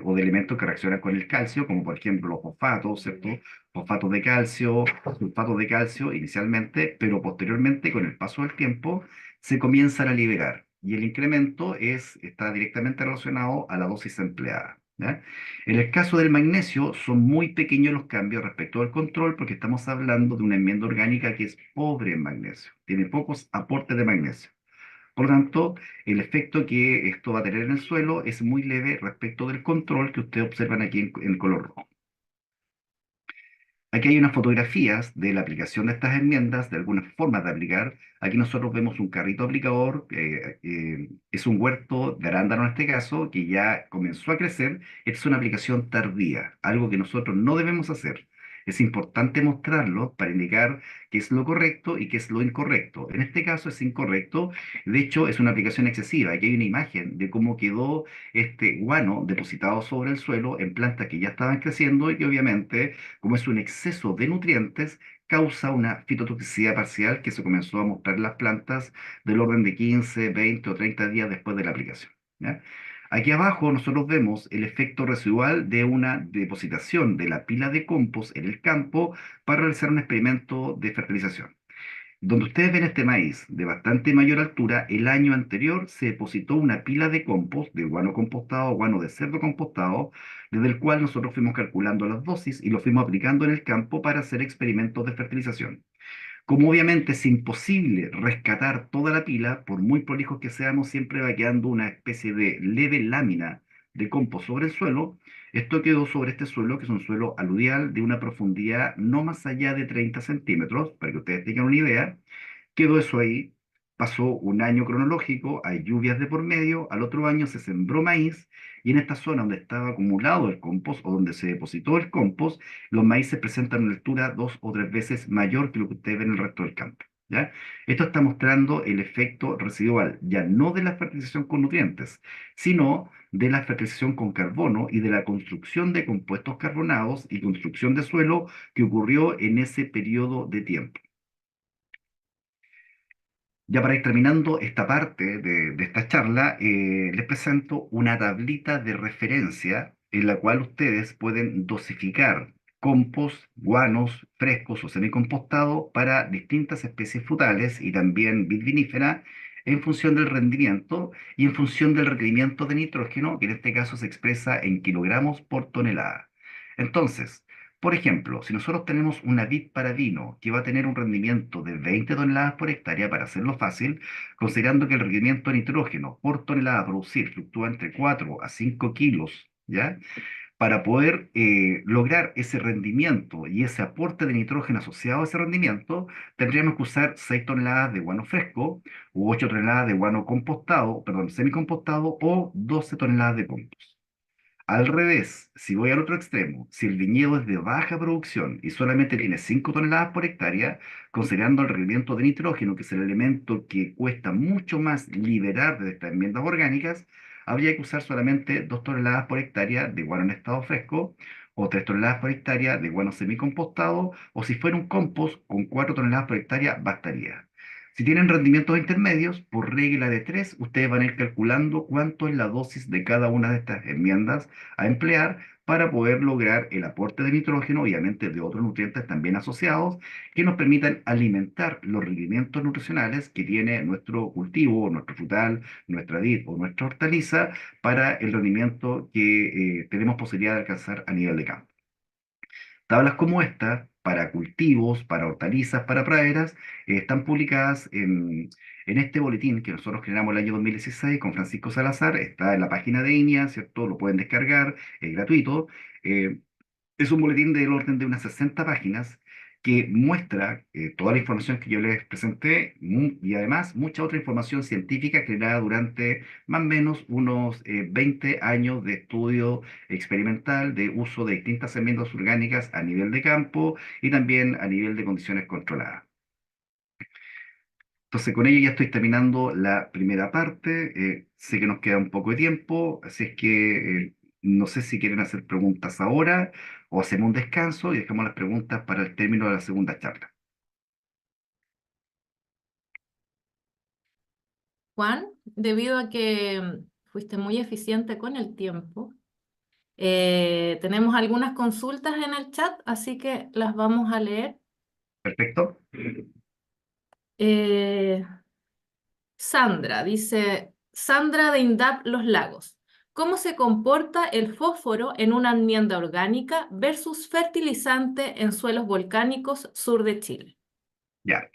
o de elementos que reaccionan con el calcio, como por ejemplo los fosfatos, ¿cierto? Fosfatos de calcio, sulfatos de calcio inicialmente, pero posteriormente, con el paso del tiempo, se comienzan a liberar. Y el incremento está directamente relacionado a la dosis empleada, ¿ya? En el caso del magnesio, son muy pequeños los cambios respecto al control porque estamos hablando de una enmienda orgánica que es pobre en magnesio, tiene pocos aportes de magnesio. Por lo tanto, el efecto que esto va a tener en el suelo es muy leve respecto del control que ustedes observan aquí en color rojo. Aquí hay unas fotografías de la aplicación de estas enmiendas, de algunas formas de aplicar. Aquí nosotros vemos un carrito aplicador, es un huerto de arándano en este caso, que ya comenzó a crecer. Esta es una aplicación tardía, algo que nosotros no debemos hacer. Es importante mostrarlo para indicar qué es lo correcto y qué es lo incorrecto. En este caso es incorrecto, de hecho es una aplicación excesiva. Aquí hay una imagen de cómo quedó este guano depositado sobre el suelo en plantas que ya estaban creciendo y que obviamente, como es un exceso de nutrientes, causa una fitotoxicidad parcial que se comenzó a mostrar en las plantas del orden de 15, 20 o 30 días después de la aplicación, ¿ya? Aquí abajo nosotros vemos el efecto residual de una depositación de la pila de compost en el campo para realizar un experimento de fertilización. Donde ustedes ven este maíz de bastante mayor altura, el año anterior se depositó una pila de compost, de guano compostado, guano de cerdo compostado, desde el cual nosotros fuimos calculando las dosis y lo fuimos aplicando en el campo para hacer experimentos de fertilización. Como obviamente es imposible rescatar toda la pila, por muy prolijos que seamos, siempre va quedando una especie de leve lámina de compost sobre el suelo. Esto quedó sobre este suelo, que es un suelo aluvial de una profundidad no más allá de 30 centímetros, para que ustedes tengan una idea. Quedó eso ahí, pasó un año cronológico, hay lluvias de por medio, al otro año se sembró maíz y en esta zona donde estaba acumulado el compost o donde se depositó el compost, los maíces presentan una altura 2 o 3 veces mayor que lo que ustedes ven en el resto del campo, ¿ya? Esto está mostrando el efecto residual, ya no de la fertilización con nutrientes, sino de la fertilización con carbono y de la construcción de compuestos carbonados y construcción de suelo que ocurrió en ese periodo de tiempo. Ya para ir terminando esta parte de esta charla, les presento una tablita de referencia en la cual ustedes pueden dosificar compost, guanos, frescos o semicompostados para distintas especies frutales y también vid vinífera en función del rendimiento y en función del requerimiento de nitrógeno, que en este caso se expresa en kilogramos por tonelada. Entonces, por ejemplo, si nosotros tenemos una vid para vino que va a tener un rendimiento de 20 toneladas por hectárea, para hacerlo fácil, considerando que el requerimiento de nitrógeno por tonelada a producir fluctúa entre 4 a 5 kilos, ¿ya? Para poder lograr ese rendimiento y ese aporte de nitrógeno asociado a ese rendimiento, tendríamos que usar 6 toneladas de guano fresco u 8 toneladas de guano compostado, perdón, semicompostado o 12 toneladas de compost. Al revés, si voy al otro extremo, si el viñedo es de baja producción y solamente tiene 5 toneladas por hectárea, considerando el requerimiento de nitrógeno, que es el elemento que cuesta mucho más liberar de estas enmiendas orgánicas, habría que usar solamente 2 toneladas por hectárea de guano en estado fresco o 3 toneladas por hectárea de guano semicompostado, o si fuera un compost, con 4 toneladas por hectárea bastaría. Si tienen rendimientos intermedios, por regla de 3, ustedes van a ir calculando cuánto es la dosis de cada una de estas enmiendas a emplear para poder lograr el aporte de nitrógeno, obviamente de otros nutrientes también asociados, que nos permitan alimentar los requerimientos nutricionales que tiene nuestro cultivo, nuestro frutal, nuestra vid o nuestra hortaliza para el rendimiento que tenemos posibilidad de alcanzar a nivel de campo. Tablas como esta, para cultivos, para hortalizas, para praderas, están publicadas en este boletín que nosotros generamos el año 2016 con Francisco Salazar. Está en la página de INEA, ¿cierto? Lo pueden descargar, es gratuito. Eh, es un boletín del orden de unas 60 páginas que muestra toda la información que yo les presenté y además mucha otra información científica generada durante más o menos unos 20 años de estudio experimental de uso de distintas enmiendas orgánicas a nivel de campo y también a nivel de condiciones controladas. Entonces, con ello ya estoy terminando la primera parte. Sé que nos queda un poco de tiempo, así es que no sé si quieren hacer preguntas ahora o hacemos un descanso y dejamos las preguntas para el término de la segunda charla. Juan, debido a que fuiste muy eficiente con el tiempo, tenemos algunas consultas en el chat, así que las vamos a leer. ¿Perfecto? Eh, Sandra dice, Sandra de INDAP Los Lagos, ¿cómo se comporta el fósforo en una enmienda orgánica versus fertilizante en suelos volcánicos sur de Chile? Ya.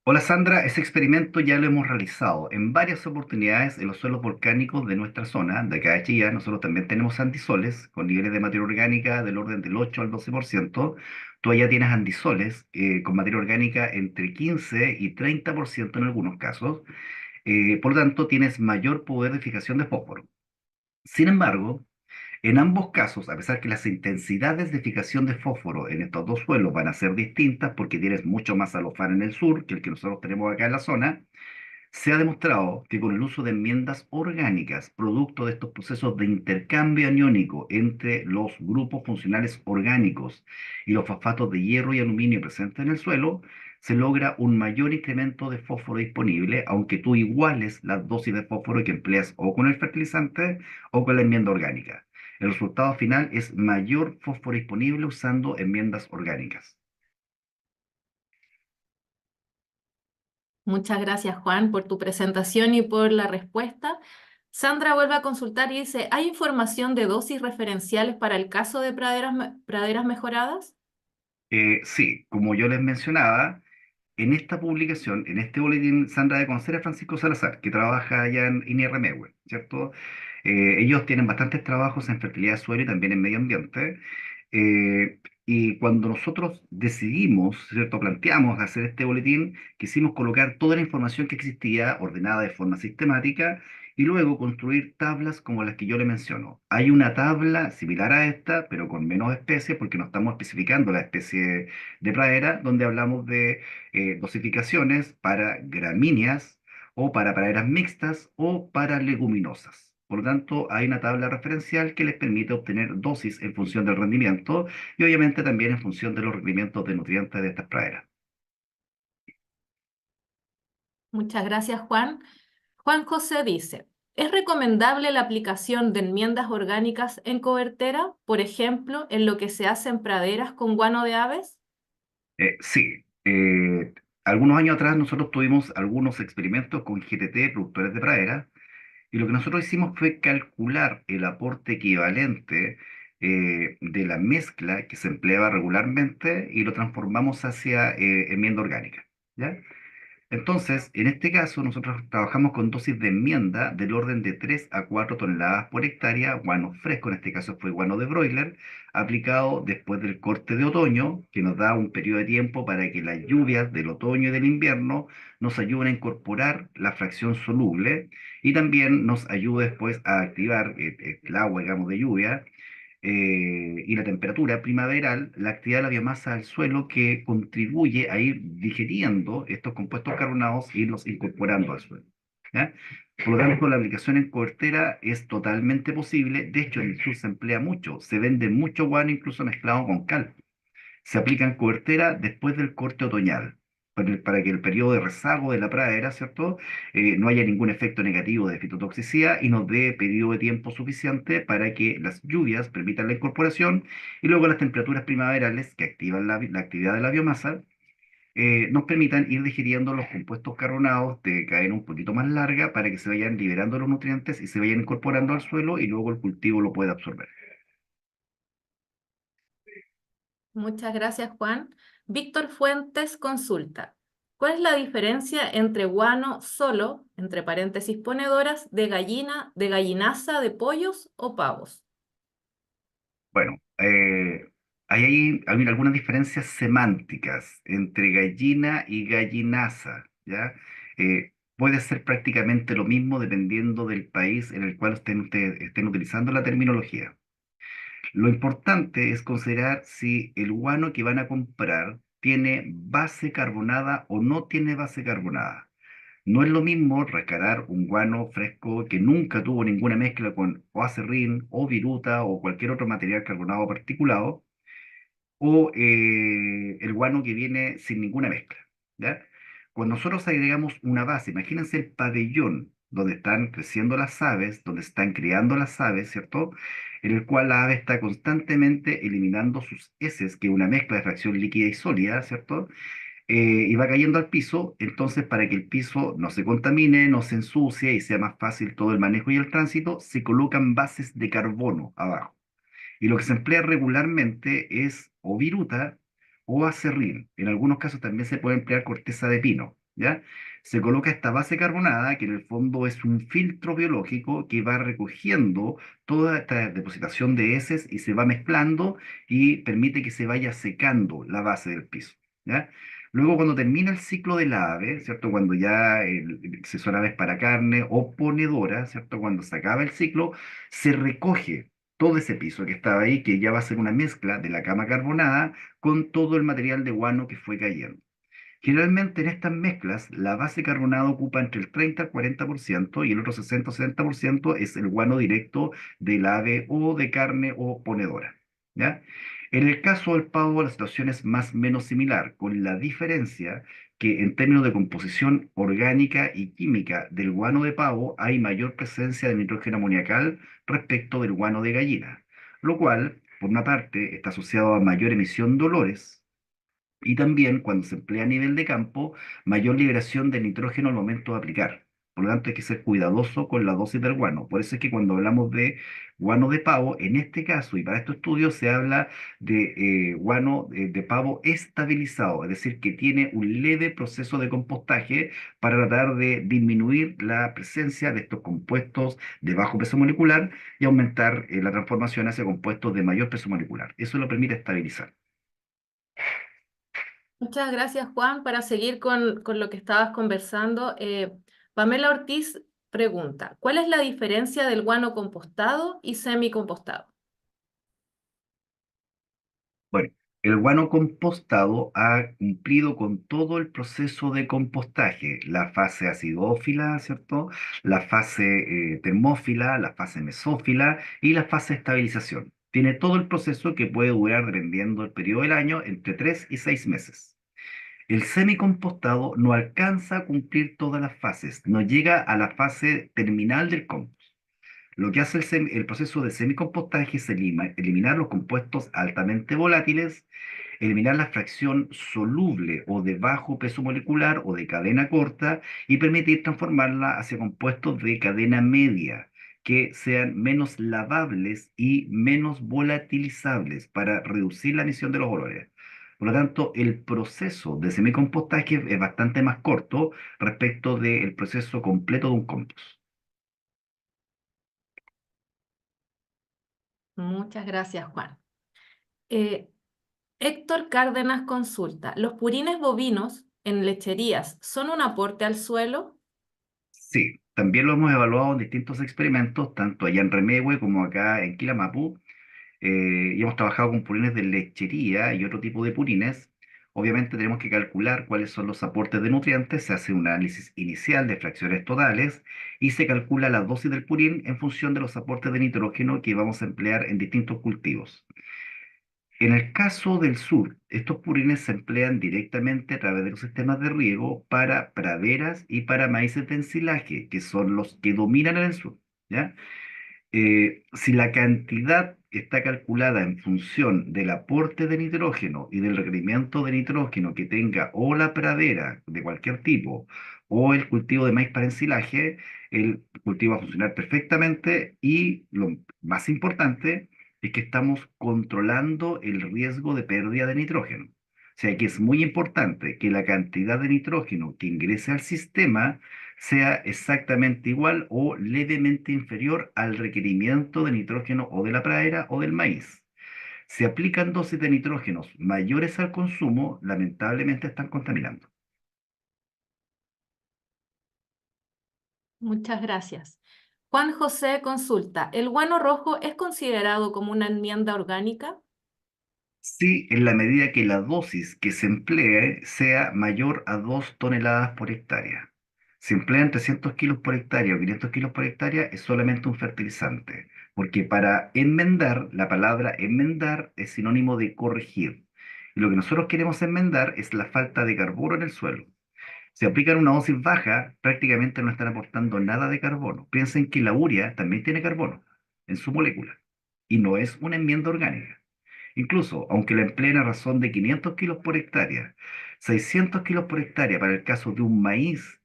Hola Sandra, ese experimento ya lo hemos realizado en varias oportunidades en los suelos volcánicos de nuestra zona, de acá de Chillán. Nosotros también tenemos andisoles con niveles de materia orgánica del orden del 8 al 12%. Tú allá tienes andisoles con materia orgánica entre 15 y 30% en algunos casos. Por lo tanto, tienes mayor poder de fijación de fósforo. Sin embargo, en ambos casos, a pesar que las intensidades de fijación de fósforo en estos dos suelos van a ser distintas porque tienes mucho más alofar en el sur que el que nosotros tenemos acá en la zona, se ha demostrado que con el uso de enmiendas orgánicas, producto de estos procesos de intercambio aniónico entre los grupos funcionales orgánicos y los fosfatos de hierro y aluminio presentes en el suelo, se logra un mayor incremento de fósforo disponible, aunque tú iguales las dosis de fósforo que empleas o con el fertilizante o con la enmienda orgánica. El resultado final es mayor fósforo disponible usando enmiendas orgánicas. Muchas gracias, Juan, por tu presentación y por la respuesta. Sandra vuelve a consultar y dice, ¿hay información de dosis referenciales para el caso de praderas mejoradas? Sí, como yo les mencionaba, en esta publicación, en este boletín, Sandra de conocer a Francisco Salazar, que trabaja allá en INRMEW, ¿cierto? Ellos tienen bastantes trabajos en fertilidad de suelo y también en medio ambiente. Y cuando nosotros decidimos, ¿cierto? Planteamos hacer este boletín, quisimos colocar toda la información que existía ordenada de forma sistemática y luego construir tablas como las que yo le menciono. Hay una tabla similar a esta, pero con menos especies, porque no estamos especificando la especie de pradera, donde hablamos de dosificaciones para gramíneas o para praderas mixtas o para leguminosas. Por lo tanto, hay una tabla referencial que les permite obtener dosis en función del rendimiento y obviamente también en función de los requerimientos de nutrientes de estas praderas. Muchas gracias, Juan. Juan José dice, ¿es recomendable la aplicación de enmiendas orgánicas en cobertera, por ejemplo, en lo que se hace en praderas con guano de aves? Sí, algunos años atrás nosotros tuvimos algunos experimentos con GTT, productores de pradera, y lo que nosotros hicimos fue calcular el aporte equivalente de la mezcla que se empleaba regularmente y lo transformamos hacia enmienda orgánica. ¿Ya? Entonces, en este caso, nosotros trabajamos con dosis de enmienda del orden de 3 a 4 toneladas por hectárea, guano fresco, en este caso fue guano de broiler, aplicado después del corte de otoño, que nos da un periodo de tiempo para que las lluvias del otoño y del invierno nos ayuden a incorporar la fracción soluble y también nos ayude después a activar el agua, digamos, de lluvia y la temperatura primaveral, la actividad de la biomasa del suelo que contribuye a ir digiriendo estos compuestos carbonados e irlos incorporando al suelo. ¿Ya? Por lo tanto, la aplicación en cobertera es totalmente posible. De hecho, en el sur se emplea mucho. Se vende mucho guano incluso mezclado con cal. Se aplica en cobertera después del corte otoñal, para que el periodo de rezago de la pradera, ¿cierto? No haya ningún efecto negativo de fitotoxicidad y nos dé periodo de tiempo suficiente para que las lluvias permitan la incorporación y luego las temperaturas primaverales que activan la actividad de la biomasa nos permitan ir digiriendo los compuestos carbonados de cadena un poquito más larga para que se vayan liberando los nutrientes y se vayan incorporando al suelo y luego el cultivo lo pueda absorber. Muchas gracias, Juan. Víctor Fuentes consulta, ¿cuál es la diferencia entre guano solo, entre paréntesis ponedoras, de gallina, de gallinaza, de pollos o pavos? Bueno, hay algunas diferencias semánticas entre gallina y gallinaza, ¿ya? Puede ser prácticamente lo mismo dependiendo del país en el cual ustedes estén utilizando la terminología. Lo importante es considerar si el guano que van a comprar tiene base carbonada o no tiene base carbonada. No es lo mismo rescatar un guano fresco que nunca tuvo ninguna mezcla con o acerrín o viruta o cualquier otro material carbonado particulado, o el guano que viene sin ninguna mezcla. ¿Ya? Cuando nosotros agregamos una base, imagínense el pabellón donde están creciendo las aves, donde están criando las aves, ¿cierto? En el cual la ave está constantemente eliminando sus heces, que es una mezcla de fracción líquida y sólida, ¿cierto? Y va cayendo al piso, entonces para que el piso no se contamine, no se ensucie y sea más fácil todo el manejo y el tránsito, se colocan bases de carbono abajo. Y lo que se emplea regularmente es o viruta o acerrín. En algunos casos también se puede emplear corteza de pino, ¿ya? Se coloca esta base carbonada, que en el fondo es un filtro biológico que va recogiendo toda esta depositación de heces y se va mezclando y permite que se vaya secando la base del piso, ¿ya? Luego, cuando termina el ciclo del ave, ¿cierto? Cuando ya se son aves para carne o ponedora, ¿cierto? Cuando se acaba el ciclo, se recoge todo ese piso que estaba ahí, que ya va a ser una mezcla de la cama carbonada con todo el material de guano que fue cayendo. Generalmente en estas mezclas, la base carbonada ocupa entre el 30 al 40% y el otro 60 o 70% es el guano directo del ave o de carne o ponedora. ¿Ya? En el caso del pavo, la situación es más o menos similar, con la diferencia que en términos de composición orgánica y química del guano de pavo hay mayor presencia de nitrógeno amoniacal respecto del guano de gallina, lo cual, por una parte, está asociado a mayor emisión de olores y también, cuando se emplea a nivel de campo, mayor liberación de nitrógeno al momento de aplicar. Por lo tanto, hay que ser cuidadoso con la dosis del guano. Por eso es que cuando hablamos de guano de pavo, en este caso y para estos estudios se habla de guano de pavo estabilizado, es decir, que tiene un leve proceso de compostaje para tratar de disminuir la presencia de estos compuestos de bajo peso molecular y aumentar la transformación hacia compuestos de mayor peso molecular. Eso lo permite estabilizar. Muchas gracias, Juan. Para seguir con lo que estabas conversando, Pamela Ortiz pregunta, ¿cuál es la diferencia del guano compostado y semicompostado? Bueno, el guano compostado ha cumplido con todo el proceso de compostaje, la fase acidófila, ¿cierto? La fase termófila, la fase mesófila y la fase de estabilización. Tiene todo el proceso que puede durar, dependiendo del periodo del año, entre 3 y 6 meses. El semicompostado no alcanza a cumplir todas las fases, no llega a la fase terminal del compost. Lo que hace el proceso de semicompostaje es eliminar los compuestos altamente volátiles, eliminar la fracción soluble o de bajo peso molecular o de cadena corta y permitir transformarla hacia compuestos de cadena media que sean menos lavables y menos volatilizables para reducir la emisión de los olores. Por lo tanto, el proceso de semicompostaje es bastante más corto respecto del proceso completo de un compost. Muchas gracias, Juan. Eh, Héctor Cárdenas consulta, ¿los purines bovinos en lecherías son un aporte al suelo? Sí, también lo hemos evaluado en distintos experimentos, tanto allá en Remegue como acá en Quilamapu, y hemos trabajado con purines de lechería y otro tipo de purines. Obviamente tenemos que calcular cuáles son los aportes de nutrientes, se hace un análisis inicial de fracciones totales y se calcula la dosis del purín en función de los aportes de nitrógeno que vamos a emplear en distintos cultivos. En el caso del sur, estos purines se emplean directamente a través de los sistemas de riego para praderas y para maíces de ensilaje, que son los que dominan en el sur, ¿ya? Si la cantidad está calculada en función del aporte de nitrógeno y del requerimiento de nitrógeno que tenga o la pradera de cualquier tipo o el cultivo de maíz para ensilaje, el cultivo va a funcionar perfectamente y lo más importante es que estamos controlando el riesgo de pérdida de nitrógeno. O sea que es muy importante que la cantidad de nitrógeno que ingrese al sistema sea exactamente igual o levemente inferior al requerimiento de nitrógeno o de la pradera o del maíz. Si aplican dosis de nitrógenos mayores al consumo, lamentablemente están contaminando. Muchas gracias. Juan José consulta, ¿el guano rojo es considerado como una enmienda orgánica? Sí, en la medida que la dosis que se emplee sea mayor a 2 toneladas por hectárea. Si emplean 300 kilos por hectárea o 500 kilos por hectárea, es solamente un fertilizante, porque para enmendar, la palabra enmendar es sinónimo de corregir. Y lo que nosotros queremos enmendar es la falta de carbono en el suelo. Si aplican una dosis baja, prácticamente no están aportando nada de carbono. Piensen que la urea también tiene carbono en su molécula y no es una enmienda orgánica. Incluso, aunque la empleen a razón de 500 kilos por hectárea, 600 kilos por hectárea para el caso de un maíz,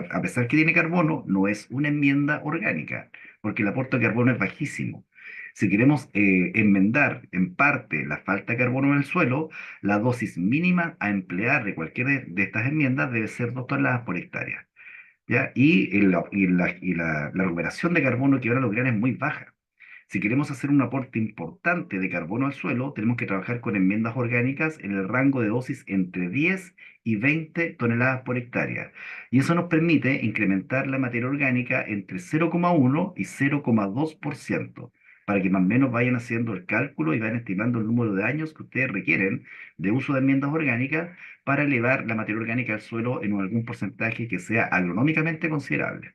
a pesar que tiene carbono, no es una enmienda orgánica, porque el aporte de carbono es bajísimo. Si queremos enmendar en parte la falta de carbono en el suelo, la dosis mínima a emplear de cualquiera de estas enmiendas debe ser 2 toneladas por hectárea. ¿Ya? La recuperación de carbono que van a lograr es muy baja. Si queremos hacer un aporte importante de carbono al suelo, tenemos que trabajar con enmiendas orgánicas en el rango de dosis entre 10 y 20 toneladas por hectárea. Y eso nos permite incrementar la materia orgánica entre 0,1 y 0,2%, para que más o menos vayan haciendo el cálculo y vayan estimando el número de años que ustedes requieren de uso de enmiendas orgánicas para elevar la materia orgánica al suelo en algún porcentaje que sea agronómicamente considerable.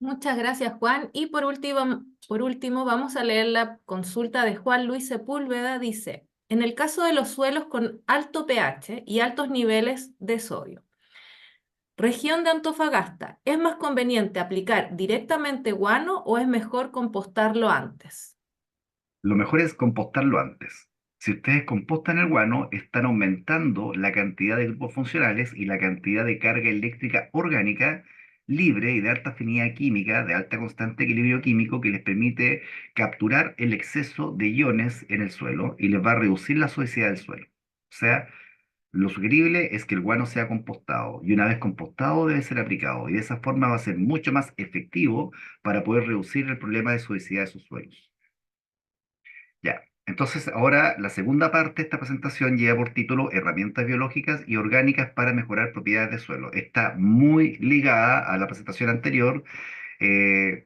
Muchas gracias, Juan. Y por último, vamos a leer la consulta de Juan Luis Sepúlveda. Dice, en el caso de los suelos con alto pH y altos niveles de sodio, región de Antofagasta, ¿es más conveniente aplicar directamente guano o es mejor compostarlo antes? Lo mejor es compostarlo antes. Si ustedes compostan el guano, están aumentando la cantidad de grupos funcionales y la cantidad de carga eléctrica orgánica libre y de alta afinidad química, de alta constante equilibrio químico, que les permite capturar el exceso de iones en el suelo y les va a reducir la suciedad del suelo. O sea, lo sugerible es que el guano sea compostado y una vez compostado debe ser aplicado y de esa forma va a ser mucho más efectivo para poder reducir el problema de suciedad de sus suelos. Ya, entonces ahora la segunda parte de esta presentación lleva por título Herramientas biológicas y orgánicas para mejorar propiedades de suelo. Está muy ligada a la presentación anterior,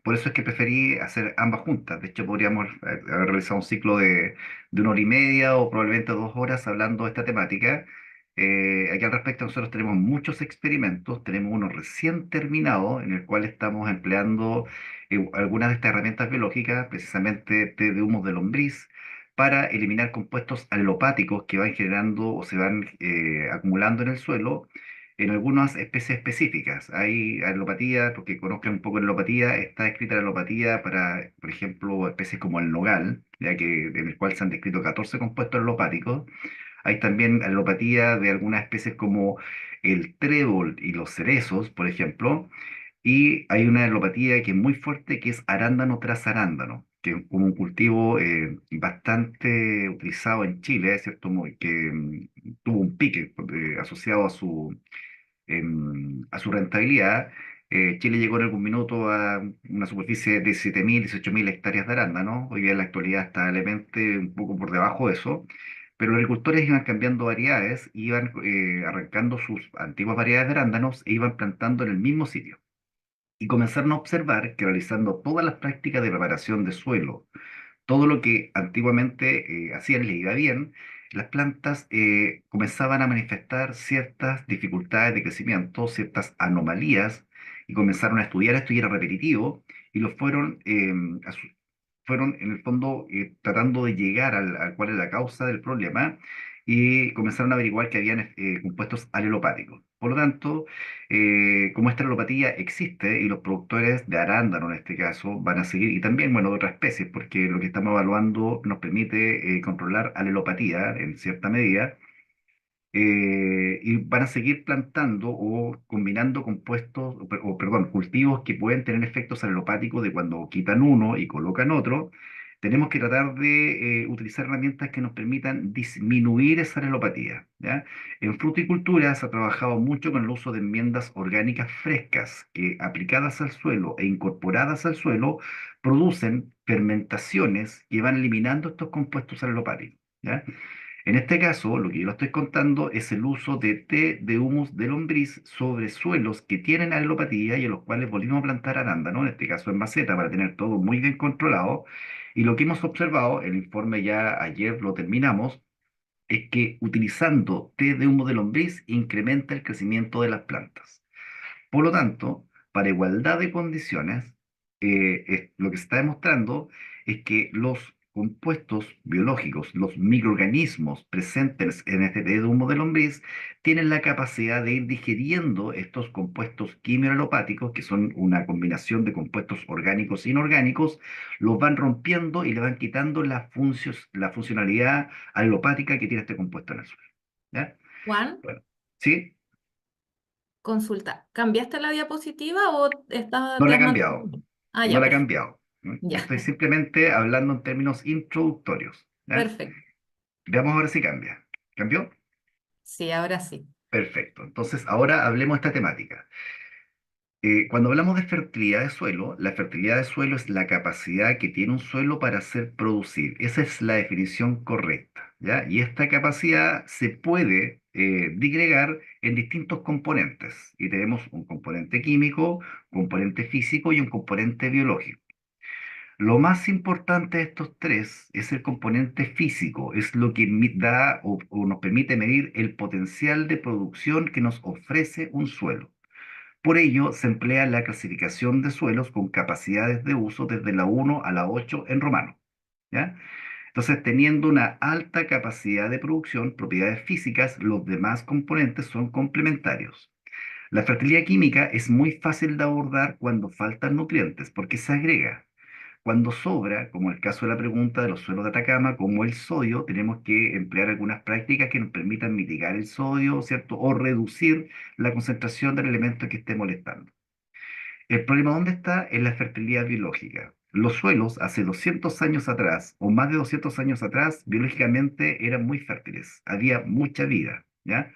por eso es que preferí hacer ambas juntas. De hecho, podríamos haber realizado un ciclo de 1 hora y media o probablemente 2 horas hablando de esta temática. Aquí al respecto nosotros tenemos muchos experimentos, tenemos uno recién terminado en el cual estamos empleando algunas de estas herramientas biológicas, precisamente té de humos de lombriz, para eliminar compuestos alelopáticos que van generando o se van acumulando en el suelo en algunas especies específicas. Hay alelopatía, porque conozcan un poco la alelopatía, está escrita la alelopatía para, por ejemplo, especies como el nogal, ya que en el cual se han descrito 14 compuestos alelopáticos. Hay también alelopatía de algunas especies como el trébol y los cerezos, por ejemplo, y hay una alopatía que es muy fuerte, que es arándano tras arándano, que es como un cultivo bastante utilizado en Chile, ¿cierto? Que tuvo un pique asociado a su rentabilidad. Chile llegó en algún minuto a una superficie de 17.000, 18.000 hectáreas de arándano. Hoy día en la actualidad está levemente un poco por debajo de eso. Pero los agricultores iban cambiando variedades, iban arrancando sus antiguas variedades de arándanos e iban plantando en el mismo sitio y comenzaron a observar que realizando todas las prácticas de preparación de suelo, todo lo que antiguamente hacían les iba bien, las plantas comenzaban a manifestar ciertas dificultades de crecimiento, ciertas anomalías, y comenzaron a estudiar esto y era repetitivo, y lo fueron, fueron en el fondo tratando de llegar al cuál es la causa del problema, y comenzaron a averiguar que habían compuestos alelopáticos. Por lo tanto, como esta alelopatía existe y los productores de arándano en este caso van a seguir, y también, bueno, de otras especies, porque lo que estamos evaluando nos permite controlar alelopatía en cierta medida, y van a seguir plantando o combinando compuestos, perdón, cultivos que pueden tener efectos alelopáticos de cuando quitan uno y colocan otro. Tenemos que tratar de utilizar herramientas que nos permitan disminuir esa alelopatía, ¿ya? En fruticultura se ha trabajado mucho con el uso de enmiendas orgánicas frescas que, aplicadas al suelo e incorporadas al suelo, producen fermentaciones que van eliminando estos compuestos alelopáticos, ¿ya? En este caso, lo que yo le estoy contando es el uso de té de humus de lombriz sobre suelos que tienen alelopatía y en los cuales volvimos a plantar arándano, en este caso en maceta, para tener todo muy bien controlado. Y lo que hemos observado, el informe ya ayer lo terminamos, es que utilizando té de humo de lombriz incrementa el crecimiento de las plantas. Por lo tanto, para igualdad de condiciones, lo que se está demostrando es que los compuestos biológicos, los microorganismos presentes en este té de humo de lombriz, tienen la capacidad de ir digiriendo estos compuestos quimiolopáticos, que son una combinación de compuestos orgánicos e inorgánicos, los van rompiendo y le van quitando la funcionalidad alopática que tiene este compuesto en el suelo. ¿Ya? Juan, Bueno, ¿sí? consulta, ¿cambiaste la diapositiva o No te la he has mantenido? cambiado. Ah, No ya, la he perfecto. cambiado. ¿No? Ya, Estoy simplemente hablando en términos introductorios. ¿Ya? perfecto. Veamos ahora si cambia. ¿Cambió? Sí, ahora sí. Perfecto. Entonces, ahora hablemos de esta temática. Cuando hablamos de fertilidad de suelo, la fertilidad de suelo es la capacidad que tiene un suelo para hacer producir. Esa es la definición correcta, ¿ya? Y esta capacidad se puede digregar en distintos componentes. Y tenemos un componente químico, un componente físico y un componente biológico. Lo más importante de estos tres es el componente físico, es lo que da o nos permite medir el potencial de producción que nos ofrece un suelo. Por ello, se emplea la clasificación de suelos con capacidades de uso desde la 1 a la 8 en romano, ¿ya? Entonces, teniendo una alta capacidad de producción, propiedades físicas, los demás componentes son complementarios. La fertilidad química es muy fácil de abordar cuando faltan nutrientes, porque se agrega. Cuando sobra, como el caso de la pregunta de los suelos de Atacama, como el sodio, tenemos que emplear algunas prácticas que nos permitan mitigar el sodio, ¿cierto? O reducir la concentración del elemento que esté molestando. El problema, ¿dónde está? En la fertilidad biológica. Los suelos hace 200 años atrás, o más de 200 años atrás, biológicamente eran muy fértiles, había mucha vida, ¿ya?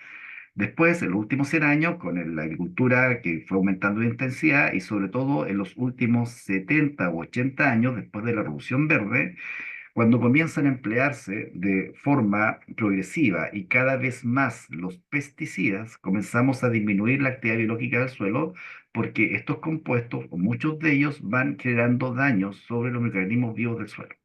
Después, en los últimos 100 años, con la agricultura que fue aumentando de intensidad y sobre todo en los últimos 70 o 80 años, después de la Revolución Verde, cuando comienzan a emplearse de forma progresiva y cada vez más los pesticidas, comenzamos a disminuir la actividad biológica del suelo porque estos compuestos, o muchos de ellos, van generando daños sobre los microorganismos vivos del suelo.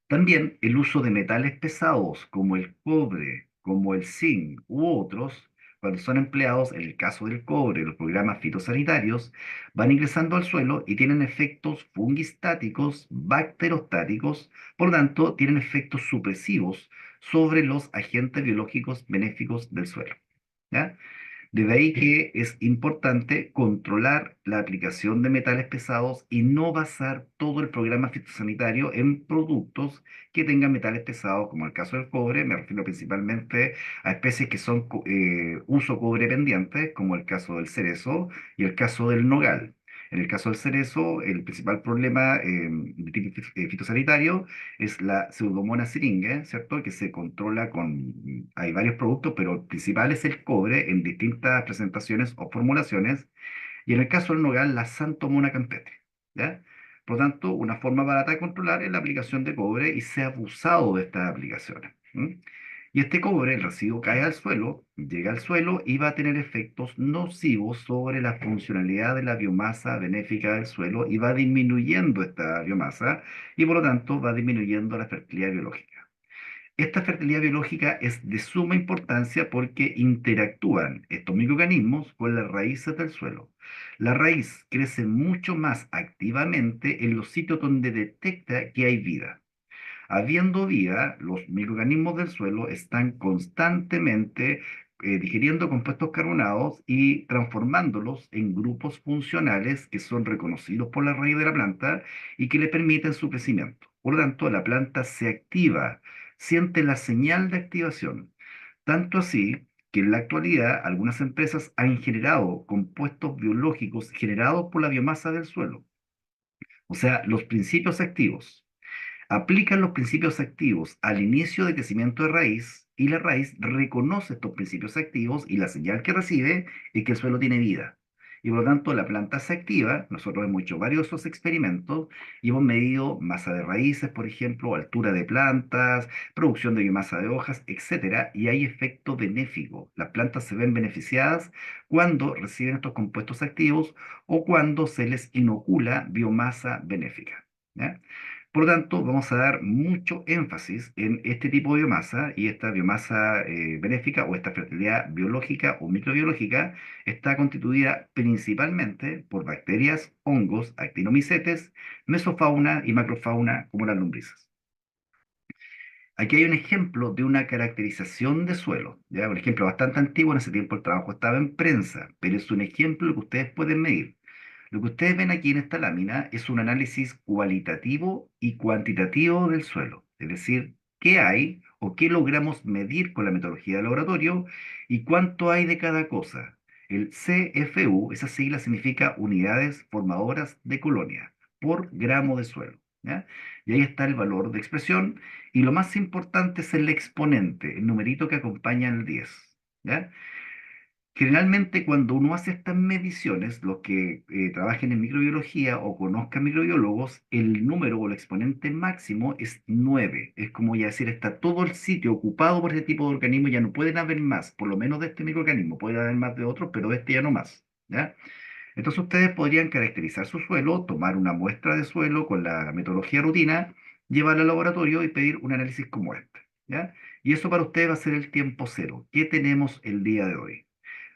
También el uso de metales pesados como el cobre, como el zinc u otros, cuando son empleados, en el caso del cobre, los programas fitosanitarios, van ingresando al suelo y tienen efectos fungistáticos, bacterostáticos, por lo tanto, tienen efectos supresivos sobre los agentes biológicos benéficos del suelo. ¿Ya? De ahí que es importante controlar la aplicación de metales pesados y no basar todo el programa fitosanitario en productos que tengan metales pesados, como el caso del cobre. Me refiero principalmente a especies que son uso cobre pendientes, como el caso del cerezo y el caso del nogal. En el caso del cerezo, el principal problema de tipo fitosanitario es la Pseudomonas syringae, ¿cierto? Que se controla con, hay varios productos, pero el principal es el cobre en distintas presentaciones o formulaciones, y en el caso del nogal, la Xanthomona campestre, ¿ya? Por lo tanto, una forma barata de controlar es la aplicación de cobre y se ha abusado de estas aplicaciones. Y este cobre, el residuo cae al suelo, llega al suelo y va a tener efectos nocivos sobre la funcionalidad de la biomasa benéfica del suelo y va disminuyendo esta biomasa y por lo tanto va disminuyendo la fertilidad biológica. Esta fertilidad biológica es de suma importancia porque interactúan estos microorganismos con las raíces del suelo. La raíz crece mucho más activamente en los sitios donde detecta que hay vida. Habiendo vida, los microorganismos del suelo están constantemente digiriendo compuestos carbonados y transformándolos en grupos funcionales que son reconocidos por la raíz de la planta y que le permiten su crecimiento. Por lo tanto, la planta se activa, siente la señal de activación. Tanto así que en la actualidad algunas empresas han generado compuestos biológicos generados por la biomasa del suelo. O sea, los principios activos aplican los principios activos al inicio de crecimiento de raíz y la raíz reconoce estos principios activos y la señal que recibe es que el suelo tiene vida. Y por lo tanto la planta se activa, nosotros hemos hecho varios de esos experimentos y hemos medido masa de raíces, por ejemplo, altura de plantas, producción de biomasa de hojas, etcétera, y hay efecto benéfico. Las plantas se ven beneficiadas cuando reciben estos compuestos activos o cuando se les inocula biomasa benéfica. ¿Ya? Por lo tanto, vamos a dar mucho énfasis en este tipo de biomasa y esta biomasa benéfica o esta fertilidad biológica o microbiológica está constituida principalmente por bacterias, hongos, actinomicetes, mesofauna y macrofauna como las lombrices. Aquí hay un ejemplo de una caracterización de suelo, ¿ya? Un ejemplo bastante antiguo, en ese tiempo el trabajo estaba en prensa, pero es un ejemplo que ustedes pueden medir. Lo que ustedes ven aquí en esta lámina es un análisis cualitativo y cuantitativo del suelo, es decir, qué hay o qué logramos medir con la metodología de laboratorio y cuánto hay de cada cosa. El CFU, esa sigla significa unidades formadoras de colonia por gramo de suelo, ¿ya? Y ahí está el valor de expresión y lo más importante es el exponente, el numerito que acompaña al 10, ¿ya? Generalmente cuando uno hace estas mediciones, los que trabajen en microbiología o conozcan microbiólogos, el número o el exponente máximo es 9. Es como ya decir, está todo el sitio ocupado por este tipo de organismo, ya no pueden haber más, por lo menos de este microorganismo, pueden haber más de otros, pero de este ya no más. ¿Ya? Entonces ustedes podrían caracterizar su suelo, tomar una muestra de suelo con la metodología rutina, llevarla al laboratorio y pedir un análisis como este. ¿Ya? Y eso para ustedes va a ser el tiempo cero. ¿Qué tenemos el día de hoy?